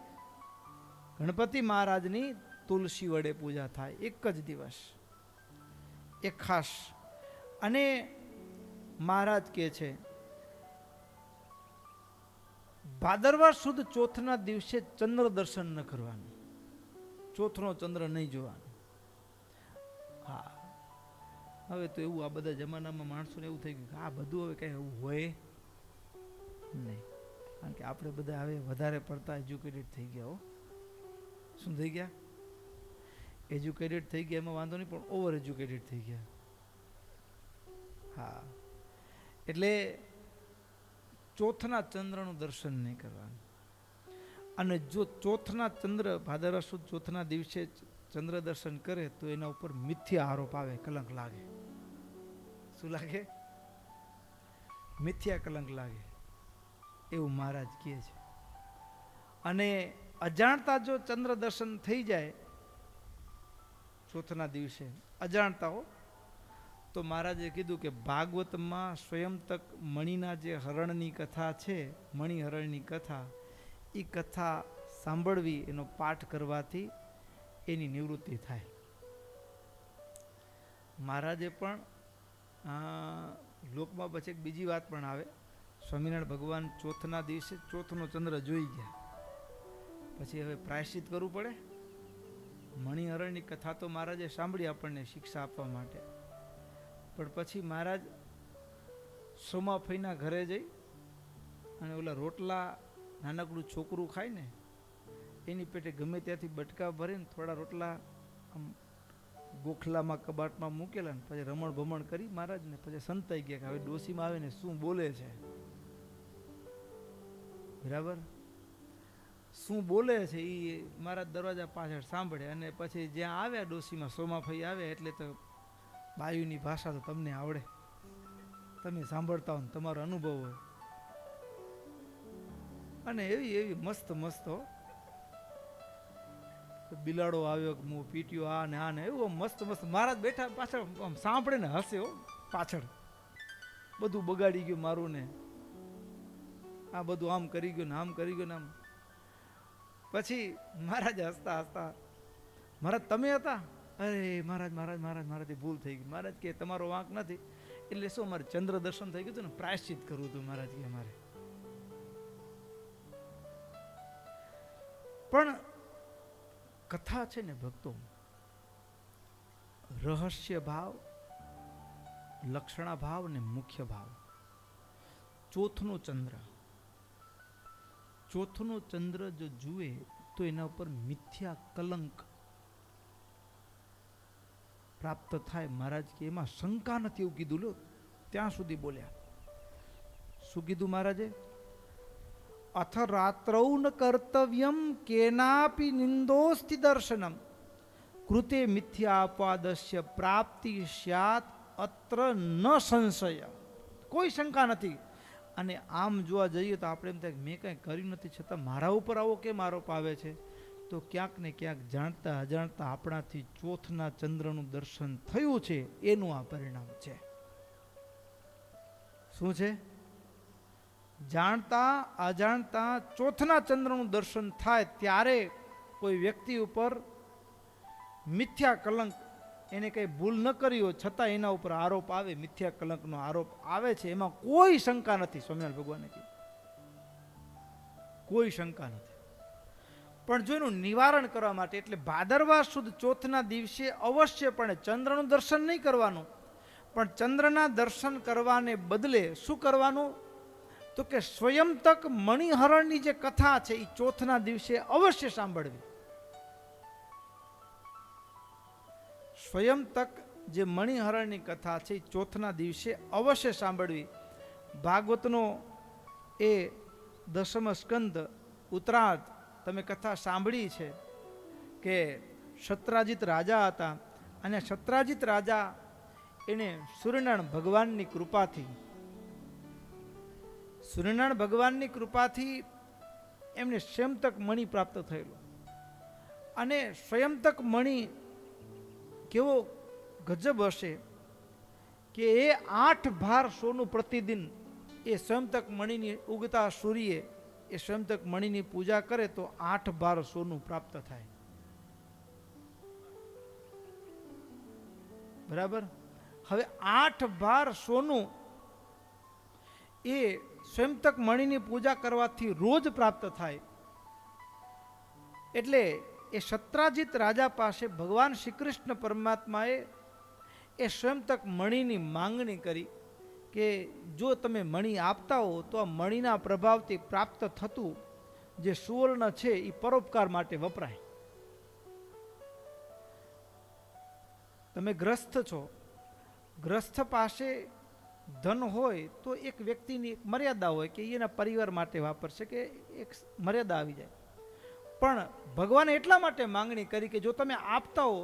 ગણપતિ મહારાજની તુલસી વડે પૂજા થાય. એક જ દિવસ, એક ખાસ. અને મહારાજ કહે છે ભાદરવા સુદ ચોથના દિવસે ચંદ્ર દર્શન ન કરવાનું. ચોથનો ચંદ્ર નહીં જોવાનો. હા, હવે તો એવું આ બધા જમાનામાં માણસોને એવું થઈ ગયું કે આ બધું હવે કઈ એવું હોય નહીં. કારણ કે આપણે બધા હવે વધારે પડતા એજ્યુકેટેડ થઈ ગયા. હો, શું થઈ ગયા? એજ્યુકેટેડ થઈ ગયા એમાં વાંધો નહીં, પણ ઓવર એજ્યુકેટેડ થઈ ગયા. હા, એટલે ચોથના ચંદ્રનું દર્શન નહીં કરવાનું. અને જો ચોથના ચંદ્ર ભાદરવા સુદ ચોથના દિવસે ચંદ્ર દર્શન કરે તો એના ઉપર મિથ્યા આરોપ આવે, કલંક લાગે. શું લાગે? મિથ્યા કલંક લાગે, એવું મહારાજ કહે છે. અને અજાણતા જો ચંદ્ર દર્શન થઈ જાય ચોથના દિવસે, અજાણતા તો મહારાજે કીધું કે ભાગવતમાં સ્વયંતક મણિના જે હરણની કથા છે, મણિહરણની કથા, એ કથા સાંભળવી, એનો પાઠ કરવાથી એની નિવૃત્તિ થાય. મહારાજે પણ લોકમાં પછી એક બીજી વાત પણ આવે. સ્વામિનારાયણ ભગવાન ચોથના દિવસે ચોથનો ચંદ્ર જોઈ ગયા, પછી હવે પ્રાયશ્ચિત કરવું પડે. મણિહરણની કથા તો મહારાજે સાંભળી આપણને શિક્ષા આપવા માટે, પણ પછી મહારાજ સોમાફઈના ઘરે જઈ અને ઓલા રોટલા નાનકડું છોકરું ખાય ને એની પેટે ગમે ત્યાંથી બટકા ભરીને થોડા રોટલા આમ ગોખલામાં કબાટમાં મૂકેલા ને પછી રમણ ભમણ કરી મહારાજને પછી સંતાઈ ગયા કે હવે ડોસીમાં આવે ને શું બોલે છે, બરાબર શું બોલે છે એ મહારાજ દરવાજા પાછળ સાંભળે. અને પછી જ્યાં આવ્યા ડોસીમાં સોમાફઈ આવ્યા એટલે તો બાયુની ભાષા તો તમને આવડે, તમે સાંભળતા હો ને તમારો અનુભવ હોય. અને એવી એવી મસ્ત મસ્ત બિલાડો આવ્યો, મું પીટ્યો, આ ને એવું મસ્ત મસ્ત. મહારાજ બેઠા પાછળ આમ સાંભળે ને હસે હો, પાછળ બધું બગાડી ગયું મારું ને આ બધું આમ કરી ગયું ને આમ કરી ગયું ને આમ. પછી મહારાજ હસતા હસતા, મહારાજ તમે હતા? અરે મહારાજ મહારાજ મહારાજ મારાથી ભૂલ થઈ ગઈ. મહારાજ કે તમારો વાંક નથી. એટલે શું અમારે ચંદ્ર દર્શન થઈ ગયું હતું ને, પ્રાયશ્ચિત કરવું હતું મહારાજ કે અમારે. પણ કથા છે ને ભક્તો, રહસ્ય ભાવ, લક્ષણા ભાવ ને મુખ્ય ભાવ. ચોથનો ચંદ્ર જો જુએ તો એના ઉપર મિથ્યા કલંક પ્રાપ્ત થાય. મહારાજ કે એમાં શંકા નથી, એવું કીધું. લો ત્યાં સુધી બોલ્યા. શું કીધું મહારાજે? અથ રાત્રૌ ન કર્તવ્યમ કેનાપી નિંદોસ્તિ દર્શનમ કૃતે મિથ્યાપાદસ્ય પ્રાપ્તિ સ્યાત અત્ર ન સંશય. કોઈ શંકા નથી. અને આમ જોવા જઈએ તો આપણે એમ થાય મેં કંઈ કર્યું નથી, છતાં મારા ઉપર આવો કેમ આરોપ આવે છે? તો ક્યાંક ને ક્યાંક જાણતા અજાણતા આપણાથી ચોથના ચંદ્રનું દર્શન થયું છે, એનું આ પરિણામ છે. શું છે? જાણતા અજાણતા ચોથના ચંદ્રનું દર્શન થાય ત્યારે કોઈ વ્યક્તિ ઉપર મિથ્યા કલંક, એને કંઈ ભૂલ ન કરી હોય છતાં એના ઉપર આરોપ આવે, મિથ્યા કલંકનો આરોપ આવે છે, એમાં કોઈ શંકા નથી. સ્વામિનારાયણ ભગવાને કીધું કોઈ શંકા નથી. પણ જો એનું નિવારણ કરવા માટે, એટલે ભાદરવા સુદ ચોથના દિવસે અવશ્યપણે ચંદ્રનું દર્શન નહીં કરવાનું, પણ ચંદ્રના દર્શન કરવાને બદલે શું કરવાનું? તો કે સ્વયં તક મણિહરણની જે કથા છે એ ચોથના દિવસે અવશ્ય સાંભળવી. સ્વયં તક જે મણિહરણની કથા છે એ ચોથના દિવસે અવશ્ય સાંભળવી. ભાગવતનો એ 10મ સ્કંદ ઉત્તરાર્ધ તમે કથા સાંભળી છે કે સત્રાજીત રાજા હતા, અને સત્રાજીત રાજા એને સૂર્યનારાયણ ભગવાનની કૃપાથી એમને સ્વયંતક મણિ પ્રાપ્ત થયેલો. અને સ્વયંતક મણિ કેવો ગજબ હશે કે એ 8 ભાર સોનું પ્રતિદિન એ સ્વયંતક મણિની ઉગતા સૂર્યે એ સ્વયંતક મણિની પૂજા કરે તો 8 ભાર સોનું પ્રાપ્ત થાય. બરાબર? હવે 8 ભાર સોનું એ સ્વયંતક મણિની પૂજા કરવાથી રોજ પ્રાપ્ત થાય. એટલે એ સત્રાજીત રાજા પાસે ભગવાન શ્રી કૃષ્ણ પરમાત્માએ એ સ્વયંતક મણિની માંગણી કરી કે જો તમે મણિ આપતા હો તો આ મણિના પ્રભાવથી પ્રાપ્ત થતું જે સુવર્ણ છે એ પરોપકાર માટે વપરાય. તમે ગ્રસ્થ છો, ગ્રસ્થ પાસે ધન હોય તો એક વ્યક્તિની એક મર્યાદા હોય કે એના પરિવાર માટે વાપરશે, કે એક મર્યાદા આવી જાય. પણ ભગવાને એટલા માટે માંગણી કરી કે જો તમે આપતા હો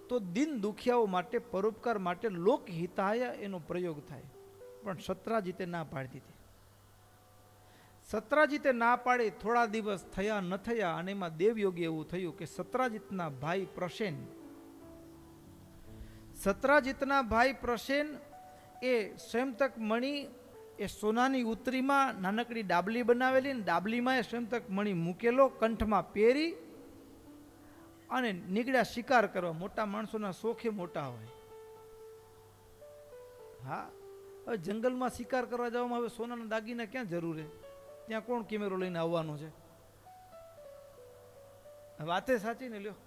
તો દિન દુખિયાઓ માટે, પરોપકાર માટે, લોકહિતાય એનો પ્રયોગ થાય. પણ સત્રાજીતે ના પાડી દીધી. સત્રાજીતે ના પાડી, થોડા દિવસ થયા ન થયા અને એમાં દેવયોગી એવું થયું કે સત્રાજીતના ભાઈ પ્રસેન એ સ્વયંતક મણિ એ સોનાની ઉતરીમાં નાનકડી ડાબલી બનાવેલી ને ડાબલીમાં એ સ્વયંતક મણી મૂકેલો, કંઠમાં પહેરી અને નીકળ્યા શિકાર કરવા. મોટા માણસોના શોખે મોટા હોય. હા, હવે જંગલમાં શિકાર કરવા જવામાં હવે સોનાના દાગીના ક્યાં જરૂર છે? ત્યાં કોણ કેમેરો લઈને આવવાનો છે? વાતે સાચી ને લ્યો.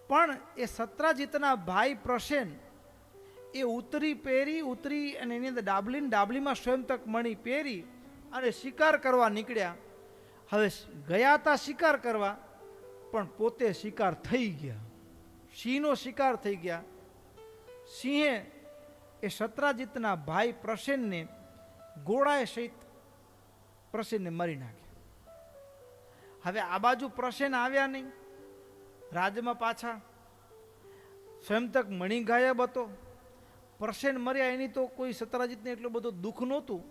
પણ એ સત્રાજીતના ભાઈ પ્રસેન એ ઉતરી પહેરી, ઉતરી અને એની અંદર ડાબલીમાં સ્વયંતક મણી પહેરી અને શિકાર કરવા નીકળ્યા. હવે ગયા હતા શિકાર કરવા, પણ પોતે શિકાર થઈ ગયા. સિંહનો શિકાર થઈ ગયા. સિંહે એ સત્રાજીતના ભાઈ પ્રસેનને ઘોડાએ સહિત પ્રસેનને મારી નાખ્યા. હવે આ બાજુ પ્રસેન આવ્યા નહીં રાજમાં પાછા. સ્વયંતક મણી ગાયબ હતો. પ્રસેન મર્યા એની તો કોઈ સત્રાજીતને એટલું બધું દુઃખ નહોતું,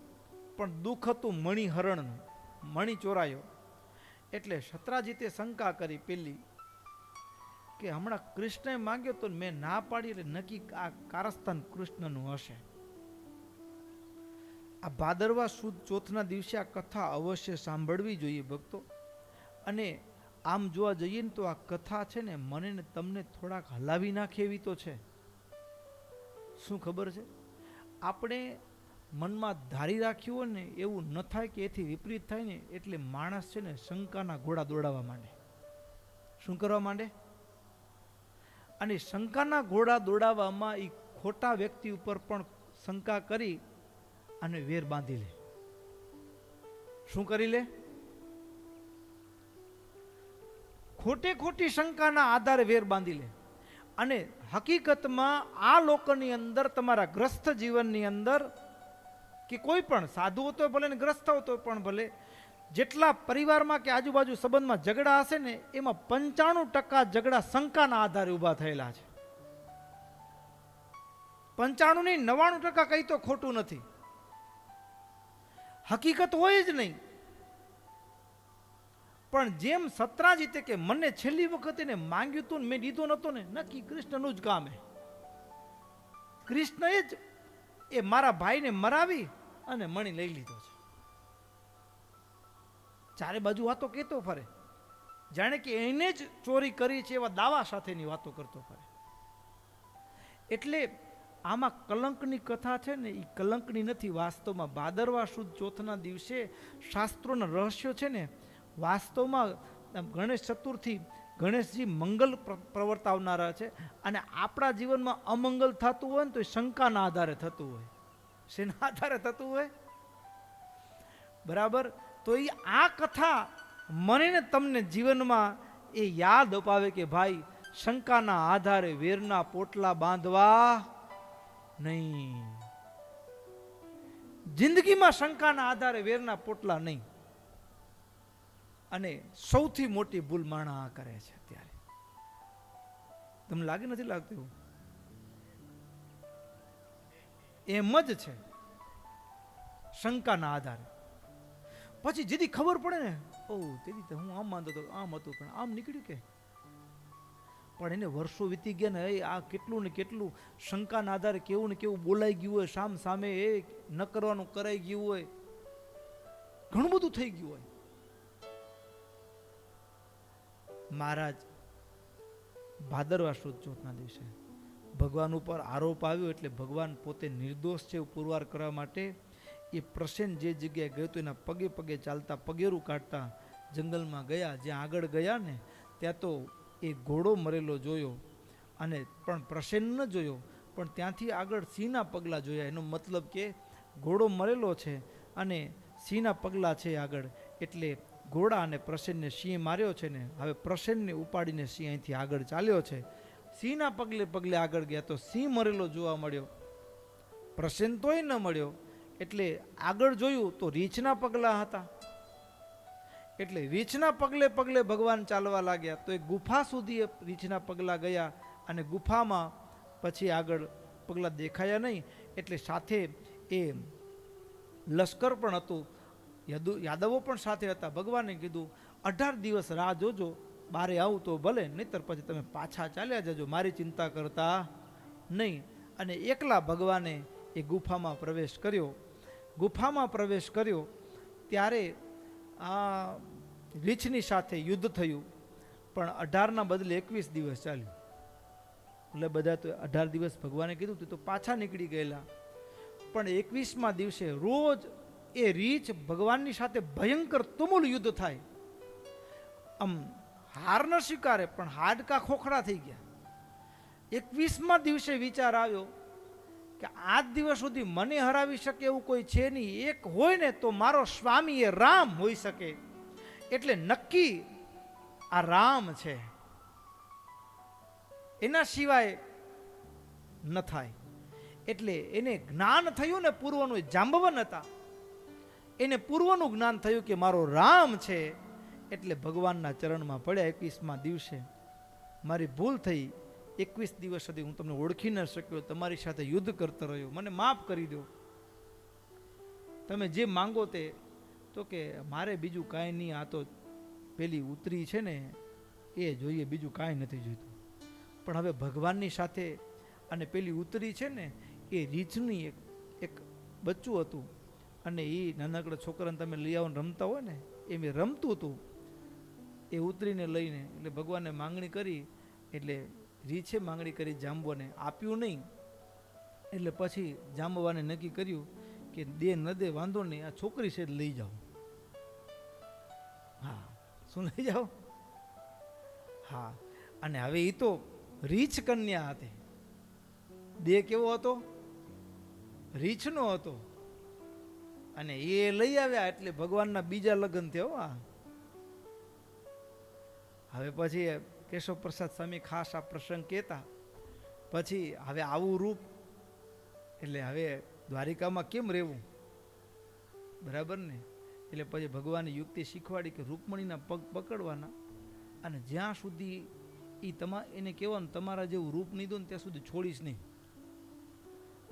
પણ દુઃખ હતું મણી હરણનું. મણી ચોરાયો એટલે સત્રાજીતે શંકા કરી પેલી કે હમણાં કૃષ્ણએ માંગ્યો તો મેં ના પાડી, એટલે નક્કી આ કારસ્તાન કૃષ્ણનું હશે. આ ભાદરવા સુદ ચોથના દિવસે આ કથા અવશ્ય સાંભળવી જોઈએ ભક્તો. અને આમ જોવા જઈએ ને તો આ કથા છે ને મને ને તમને થોડાક હલાવી નાખે એવી તો છે. શું ખબર છે? આપણે મનમાં ધારી રાખ્યું હોય ને એવું ન થાય કે એથી વિપરીત થાય ને એટલે માણસ છે ને શંકાના ઘોડા દોડાવવા માંડે. શું કરવા માંડે? અને શંકાના ઘોડા દોડાવવામાં એ ખોટા વ્યક્તિ ઉપર પણ શંકા કરી અને વેર બાંધી લે. શું કરી લે? ખોટે ખોટી શંકાના આધારે વેર બાંધી લે. અને હકીકતમાં આ લોકોની અંદર, તમારા ગ્રસ્ત જીવનની અંદર, કે કોઈ પણ સાધુ હતો ભલે ને ગ્રસ્ત હતો પણ ભલે, જેટલા પરિવારમાં કે આજુબાજુ સંબંધમાં ઝઘડા હશે ને એમાં 95% ઝઘડા શંકાના આધારે ઊભા થયેલા છે. 95 નહીં, 99% કઈ તો ખોટું નથી. હકીકત હોય જ નહીં. પણ જેમ સત્રાજીતે કે મને છેલ્લી વખત એને માંગ્યું હતું ને મેં દીધો નતો ને, નક્કી કૃષ્ણનું જ કામ હે. કૃષ્ણએ જ એ મારા ભાઈને મરાવી અને મણી લઈ લીધો છે. ચારે બાજુ વાતો કહેતો ફરે, જાણે કે એને જ ચોરી કરી છે એવા દાવા સાથેની વાતો કરતો ફરે. એટલે આમાં કલંકની કથા છે ને એ કલંકની નથી. વાસ્તવમાં ભાદરવા સુદ ચોથના દિવસે શાસ્ત્રોના રહસ્યો છે ને, વાસ્તવમાં ગણેશ ચતુર્થી, ગણેશજી મંગલ પ્રવર્તાવનારા છે. અને આપણા જીવનમાં અમંગલ થતું હોય ને તો એ શંકાના આધારે થતું હોય. શેના આધારે થતું હોય? બરાબર. તો એ આ કથા મને ને તમને જીવનમાં એ યાદ અપાવે કે ભાઈ શંકાના આધારે વેરના પોટલા બાંધવા નહીં. જિંદગીમાં શંકાના આધારે વેરના પોટલા નહીં. અને સૌથી મોટી ભૂલ માણા આ કરે છે અત્યારે. તમને લાગે નથી લાગતું? એમ જ છે, શંકાના આધારે. પછી જેથી ખબર પડે ને, તેથી તો હું આમ માનતો હતો, આમ હતું, પણ આમ નીકળ્યું કે. પણ એને વર્ષો વીતી ગયા ને, આ કેટલું ને કેટલું શંકાના આધારે કેવું ને કેવું બોલાઈ ગયું હોય, સામે એ ન કરવાનું કરાઈ ગયું હોય, ઘણું બધું થઈ ગયું હોય. મહારાજ ભાદરવા સુદ ચોથના દિવસે ભગવાન ઉપર આરોપ આવ્યો એટલે ભગવાન પોતે નિર્દોષ છે એવું પુરવાર કરવા માટે એ પ્રસેન જે જગ્યાએ ગયો તો એના પગે પગે ચાલતા, પગેરું કાઢતા જંગલમાં ગયા. જ્યાં આગળ ગયા ને ત્યાં તો એ ઘોડો મરેલો જોયો, અને પણ પ્રસેન ન જોયો, પણ ત્યાંથી આગળ સિંહના પગલા જોયા. એનો મતલબ કે ઘોડો મરેલો છે અને સિંહના પગલા છે આગળ, એટલે ઘોડા અને પ્રસેનને સિંહ માર્યો છે ને હવે પ્રસેનને ઉપાડીને સિંહ અહીંથી આગળ ચાલ્યો છે. સિંહના પગલે પગલે આગળ ગયા તો સિંહ મરેલો જોવા મળ્યો, પ્રસેન તોય ન મળ્યો. એટલે આગળ જોયું તો રીંછના પગલા હતા. એટલે રીંછના પગલે પગલે ભગવાન ચાલવા લાગ્યા તો એ ગુફા સુધી રીંછના પગલા ગયા, અને ગુફામાં પછી આગળ પગલા દેખાયા નહીં. એટલે સાથે એ લશ્કર પણ હતું, યાદવો પણ સાથે હતા. ભગવાને કીધું 18 દિવસ રાહ જોજો, બારે આવું તો ભલે, નહીતર પછી તમે પાછા ચાલ્યા જજો, મારી ચિંતા કરતા નહીં. અને એકલા ભગવાને એ ગુફામાં પ્રવેશ કર્યો. ગુફામાં પ્રવેશ કર્યો ત્યારે આ રીછની સાથે યુદ્ધ થયું, પણ 18ના બદલે 21 દિવસ ચાલ્યું. એટલે બધા તો 18 દિવસ ભગવાને કીધું તો પાછા નીકળી ગયેલા. પણ 21મા દિવસે રોજ એ રીછ ભગવાનની સાથે ભયંકર તુમુલ યુદ્ધ થાય. આમ હાર ન સ્વીકારે પણ હાડકા ખોખરા થઈ ગયા. 21મા દિવસે વિચાર આવ્યો કે આજ દિવસ સુધી મને હરાવી શકે એવું કોઈ છે નહીં. એક હોય ને તો મારો સ્વામી એ રામ હોઈ શકે. એટલે નક્કી આ રામ છે, એના સિવાય ન થાય. એટલે એને જ્ઞાન થયું ને પૂર્વનું. જાંબવન હતા, એને પૂર્વનું જ્ઞાન થયું કે મારો રામ છે. એટલે ભગવાનના ચરણમાં પડ્યા. 21મા દિવસે મારી ભૂલ થઈ, 21 દિવસ સુધી હું તમને ઓળખી ન શક્યો, તમારી સાથે યુદ્ધ કરતો રહ્યો, મને માફ કરી દો. તમે જે માંગો તે. તો કે મારે બીજું કાંઈ નહીં, આ તો પેલી ઉતરી છે ને એ જોઈએ, બીજું કાંઈ નથી જોઈતું. પણ હવે ભગવાનની સાથે અને પેલી ઉતરી છે ને એ રીછની એક બચ્ચું હતું, અને એ નાનકડા છોકરાને તમે લઈ આવો રમતા હોય ને એમ એ રમતું હતું. એ ઉતરીને લઈને એટલે ભગવાને માંગણી કરી, એટલે રીછે માંગણી કરી જાંબવાને, આપ્યું નહીં. એટલે પછી જાંબવાને નક્કી કર્યું કે દે ન દે વાંધો નહીં, આ છોકરી છે લઈ જાઓ. હા, શું લઈ જાઓ? હા. અને હવે એ તો રીછ કન્યા હતી. દેહ કેવો હતો? રીછનો હતો. અને એ લઈ આવ્યા એટલે ભગવાનના બીજા લગ્ન થયા. હવે પછી કેશવ પ્રસાદ સ્વામી ખાસ આ પ્રસંગ કહેતા. પછી હવે આવું રૂપ, એટલે હવે દ્વારિકામાં કેમ રહેવું, બરાબર ને? એટલે પછી ભગવાને યુક્તિ શીખવાડી કે રૂકમણીના પગ પકડવાના, અને જ્યાં સુધી એને કહેવાનું તમારા જેવું રૂપ નહીં દો ને ત્યાં સુધી છોડીશ નહીં.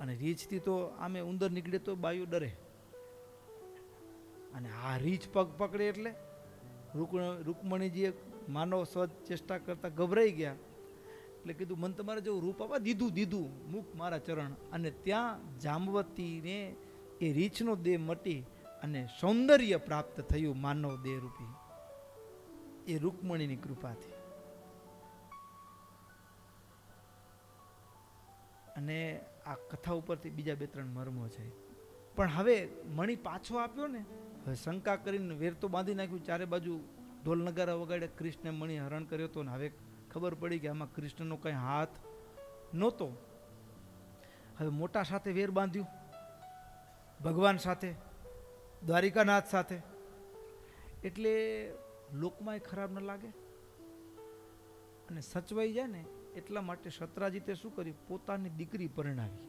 અને રીછથી તો આમે ઉંદર નીકળે તો બાયું ડરે, અને આ રીછ પગ પકડે એટલે રૂકમણીજીએ માનવ સ્વજ ચેષ્ટા કરતા ગભરાઈ ગયા. એટલે કીધું મને તમારે જેવું રૂપ આપવા. દીધું મુખ મારા ચરણ. અને ત્યાં જાંબવતીને એ રીછનો દેહ મટી અને સૌંદર્ય પ્રાપ્ત થયું માનવ દેહ રૂપી, એ રૂકમણીની કૃપાથી. અને આ કથા ઉપરથી બીજા 2-3 મર્મો છે. પણ હવે મણી પાછો આપ્યો ને, હવે શંકા કરીને વેર તો બાંધી નાખ્યું, ચારે બાજુ ઢોલ નગારા વગાડે, કૃષ્ણે મણી હરણ કર્યો હતો. ને હવે ખબર પડી કે આમાં કૃષ્ણનો કંઈ હાથ નહોતો. હવે મોટા સાથે વેર બાંધ્યું, ભગવાન સાથે, દ્વારિકાનાથ સાથે. એટલે લોકમાં ખરાબ ન લાગે અને સચવાઈ જાય ને, એટલા માટે સત્રાજીતે શું કર્યું? પોતાની દીકરી પરણાવી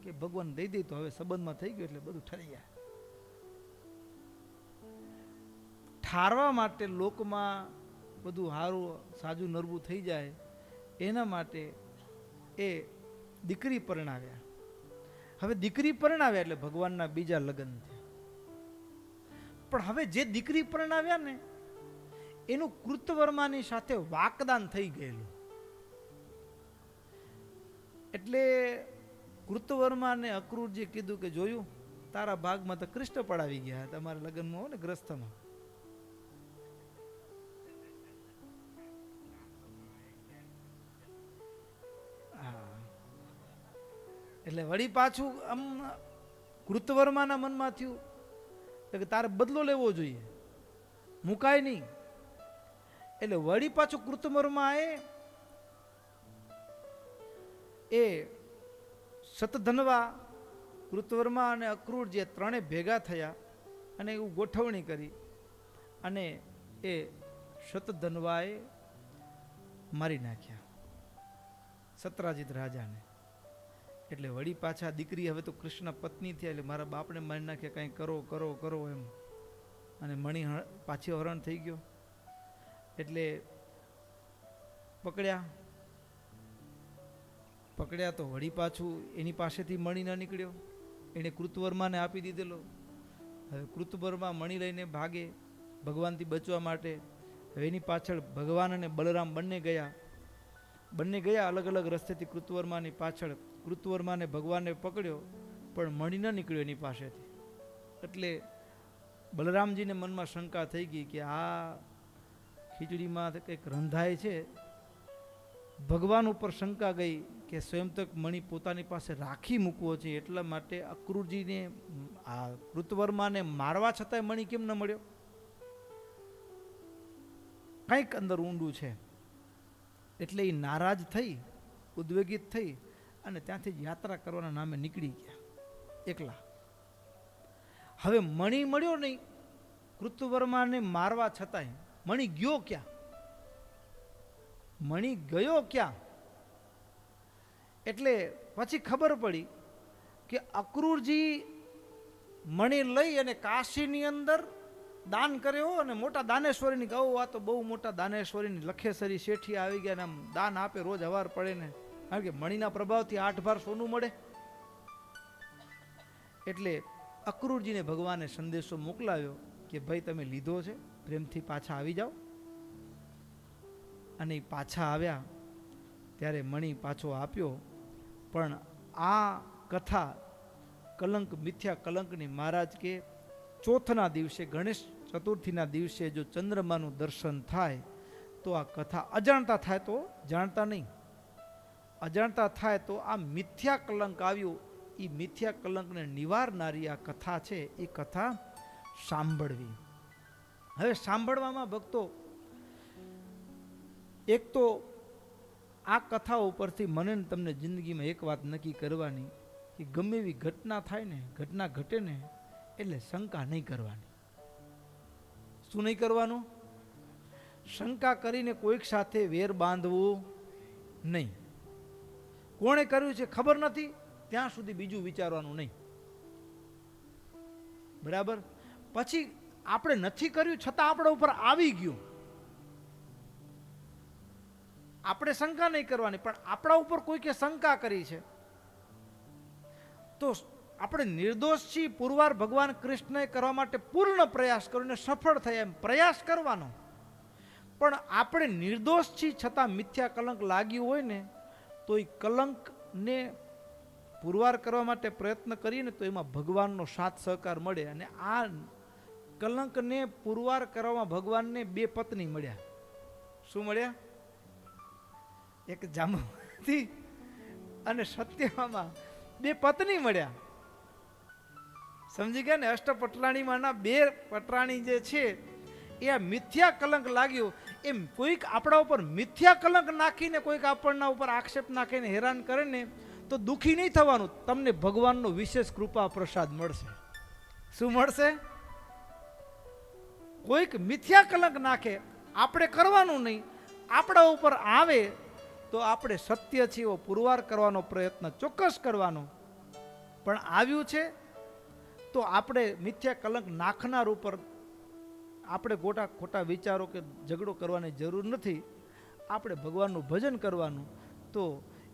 કે ભગવાન દઈ દે તો હવે સંબંધમાં થઈ ગયો એટલે બધું ઠરી જાય. ઠારવા માટે લોકમાં બધું સારું સાજું નરવું થઈ જાય એના માટે એ દીકરી પરણાવ્યા. હવે દીકરી પરણાવ્યા એટલે ભગવાનના બીજા લગ્ન થયા. પણ હવે જે દીકરી પરણાવ્યા ને એનું કૃતવર્માની સાથે વાકદાન થઈ ગયેલું. એટલે કૃતવર્માને અક્રૂરજી કીધું કે જોયું, તારા ભાગમાં તો કૃષ્ણ પડાવી ગયા, તમારા લગ્નમાં હોય ને ગ્રસ્થમાં. એટલે વળી પાછું આમ કૃતવર્માના મનમાં થયું કે તારે બદલો લેવો જોઈએ, મુકાય નહીં. એટલે વળી પાછું કૃતવર્માએ એ સતધનવા, કૃતવર્મા અને અક્રૂર જે ત્રણે ભેગા થયા અને એવું ગોઠવણી કરી, અને એ સતધનવાએ મારી નાખ્યા સત્રાજીત રાજાને. એટલે વળી પાછા દીકરી હવે તો કૃષ્ણ પત્ની થયા, એટલે મારા બાપને મારી નાખ્યા, કંઈ કરો કરો કરો એમ. અને મણી પાછી હરણ થઈ ગયો. એટલે પકડ્યા તો વળી પાછું એની પાસેથી મણી ન નીકળ્યો, એણે કૃતવર્માને આપી દીધેલો. હવે કૃતવર્મા મણી લઈને ભાગે ભગવાનથી બચવા માટે. હવે એની પાછળ ભગવાન અને બલરામ બંને ગયા અલગ અલગ રસ્તેથી કૃતવર્માની પાછળ. કૃતવર્માને ભગવાને પકડ્યો પણ મણી ન નીકળ્યો એની પાસેથી. એટલે બલરામજીને મનમાં શંકા થઈ ગઈ કે આ ખીચડીમાં કંઈક રંધાય છે. ભગવાન ઉપર શંકા ગઈ કે સ્વયં તક મણી પોતાની પાસે રાખી મૂકવો છે, એટલા માટે અક્રૂરજીને આ કૃતવર્માને મારવા છતાંય મણી કેમ ન મળ્યો? કંઈક અંદર ઊંડું છે. એટલે એ નારાજ થઈ, ઉદ્વેગિત થઈ અને ત્યાંથી જ યાત્રા કરવાના નામે નીકળી ગયા એકલા. હવે મણી મળ્યો નહીં, કૃતવર્માને મારવા છતાંય મણી ગયો ક્યાં? મણી ગયો ક્યાં? એટલે પછી ખબર પડી કે અક્રૂરજી મણી લઈ અને કાશીની અંદર દાન કર્યો અને મોટા દાનેશ્વરીની ગૌ. આ તો બહુ મોટા દાનેશ્વરીની લખેસરી શેઠી આવી ગયા ને આમ દાન આપે રોજ હવાર પડે ને, કારણ કે મણીના પ્રભાવથી 8 ભાર સોનું મળે. એટલે અક્રૂરજીને ભગવાને સંદેશો મોકલાવ્યો કે ભાઈ તમે લીધો છે, પ્રેમથી પાછા આવી જાઓ. અને પાછા આવ્યા ત્યારે મણી પાછો આપ્યો. પણ આ કથા કલંક, મિથ્યા કલંકની મહારાજ કે ચોથના દિવસે, ગણેશ ચતુર્થીના દિવસે જો ચંદ્રમાનું દર્શન થાય તો આ કથા અજાણતા થાય તો જાણતા નહીં, અજાણતા થાય તો આ મિથ્યા કલંક આવ્યું, એ મિથ્યા કલંકને નિવારનારી આ કથા છે, એ કથા સાંભળવી. હવે સાંભળવામાં ભક્તો, એક તો આ કથા ઉપરથી મને તમને જિંદગીમાં એક વાત નક્કી કરવાની કે ગમે એવી ઘટના થાય ને, ઘટના ઘટે ને એટલે શંકા નહીં કરવાની. શું નહીં કરવાનું? શંકા કરીને કોઈક સાથે વેર બાંધવું નહીં. કોણે કર્યું છે ખબર નથી ત્યાં સુધી બીજું વિચારવાનું નહીં. બરાબર? પછી આપણે નથી કર્યું છતાં આપણા ઉપર આવી ગયું, આપણે શંકા નહીં કરવાની. પણ આપણા ઉપર કોઈકે શંકા કરી છે તો આપણે નિર્દોષ છીએ. પુરવાર ભગવાન કૃષ્ણએ કરવા માટે પૂર્ણ પ્રયાસ કરીને સફળ થયા એમ પ્રયાસ કરવાનો. પણ આપણે નિર્દોષ છીએ છતાં મિથ્યા કલંક લાગ્યું હોય ને તો એ કલંકને પુરવાર કરવા માટે પ્રયત્ન કરીએ ને તો એમાં ભગવાનનો સાથ સહકાર મળે. અને આ કલંકને પુરવાર કરવામાં ભગવાનને 2 પત્ની મળ્યા. શું મળ્યા? એક જાંબુવતી અને સત્યમાં 2 પત્ની મળ્યા. સમજી ગયા ને? અષ્ટપટરાણીમાંના 2 પટરાણી જે છે એ આ મિથ્યા કલંક લાગ્યું એમ કોઈક આપણા ઉપર મિથ્યા કલંક નાખીને કોઈક આપણના ઉપર આક્ષેપ નાખીને હેરાન કરે ને તો દુઃખી નહીં થવાનું. તમને ભગવાનનો વિશેષ કૃપા પ્રસાદ મળશે. શું મળશે? કોઈક મિથ્યા કલંક નાખે, આપણે કરવાનું નહીં, આપણા ઉપર આવે તો આપણે સત્ય છે એવો પુરવાર કરવાનો પ્રયત્ન ચોક્કસ કરવાનો. પણ આવ્યું છે તો આપણે મિથ્યા કલંક નાખનાર ઉપર આપણે ખોટા વિચારો કે ઝઘડો કરવાની જરૂર નથી. આપણે ભગવાનનું ભજન કરવાનું. તો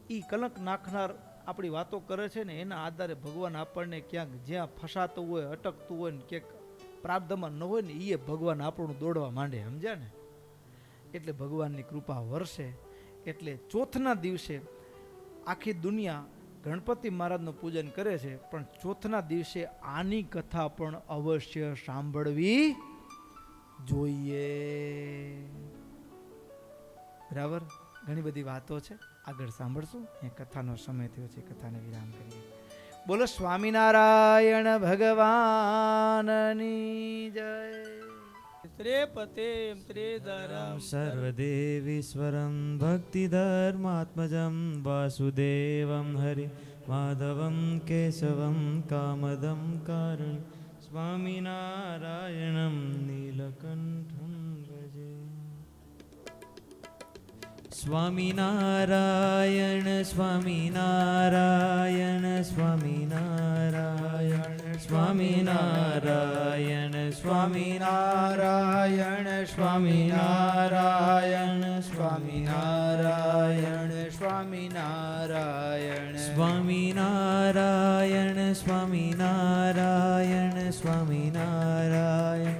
એ કલંક નાખનાર આપણી વાતો કરે છે ને એના આધારે ભગવાન આપણને ક્યાંક જ્યાં ફસાતું હોય, અટકતું હોય ને ક્યાંક પ્રાપ્તમાં ન હોય ને એ ભગવાન આપણું દોડવા માંડે. સમજ્યા ને? એટલે ભગવાનની કૃપા વરસે. એટલે ચોથના દિવસે આખી દુનિયા ગણપતિ મહારાજનું પૂજન કરે છે, પણ ચોથના દિવસે આની કથા પણ અવશ્ય સાંભળવી જોઈએ. બરાબર? ઘણી બધી વાતો છે, આગળ સાંભળશું. એ કથાનો સમય થયો છે, કથાને વિરામ કરીએ. બોલો સ્વામિનારાયણ ભગવાનની જય. ત્રેપતે ત્રેધરમ સર્વદેવીશ્વરમ ભક્તિધર્માત્મજમ વાસુદેવમ હરિ માધવમ કેશવમ કામદમ કારણ સ્વામિનારાયણમ નીલકંઠમ ભજે. સ્વામિનારાયણ સ્વામિનારાયણ સ્વામિનારાયણ સ્વામિનારાયણ સ્વામિનારાયણ સ્વામિનારાયણ સ્વામિનારાયણ સ્વામિનારાયણ સ્વામિનારાયણ સ્વામિનારાયણ સ્વામિનારાયણ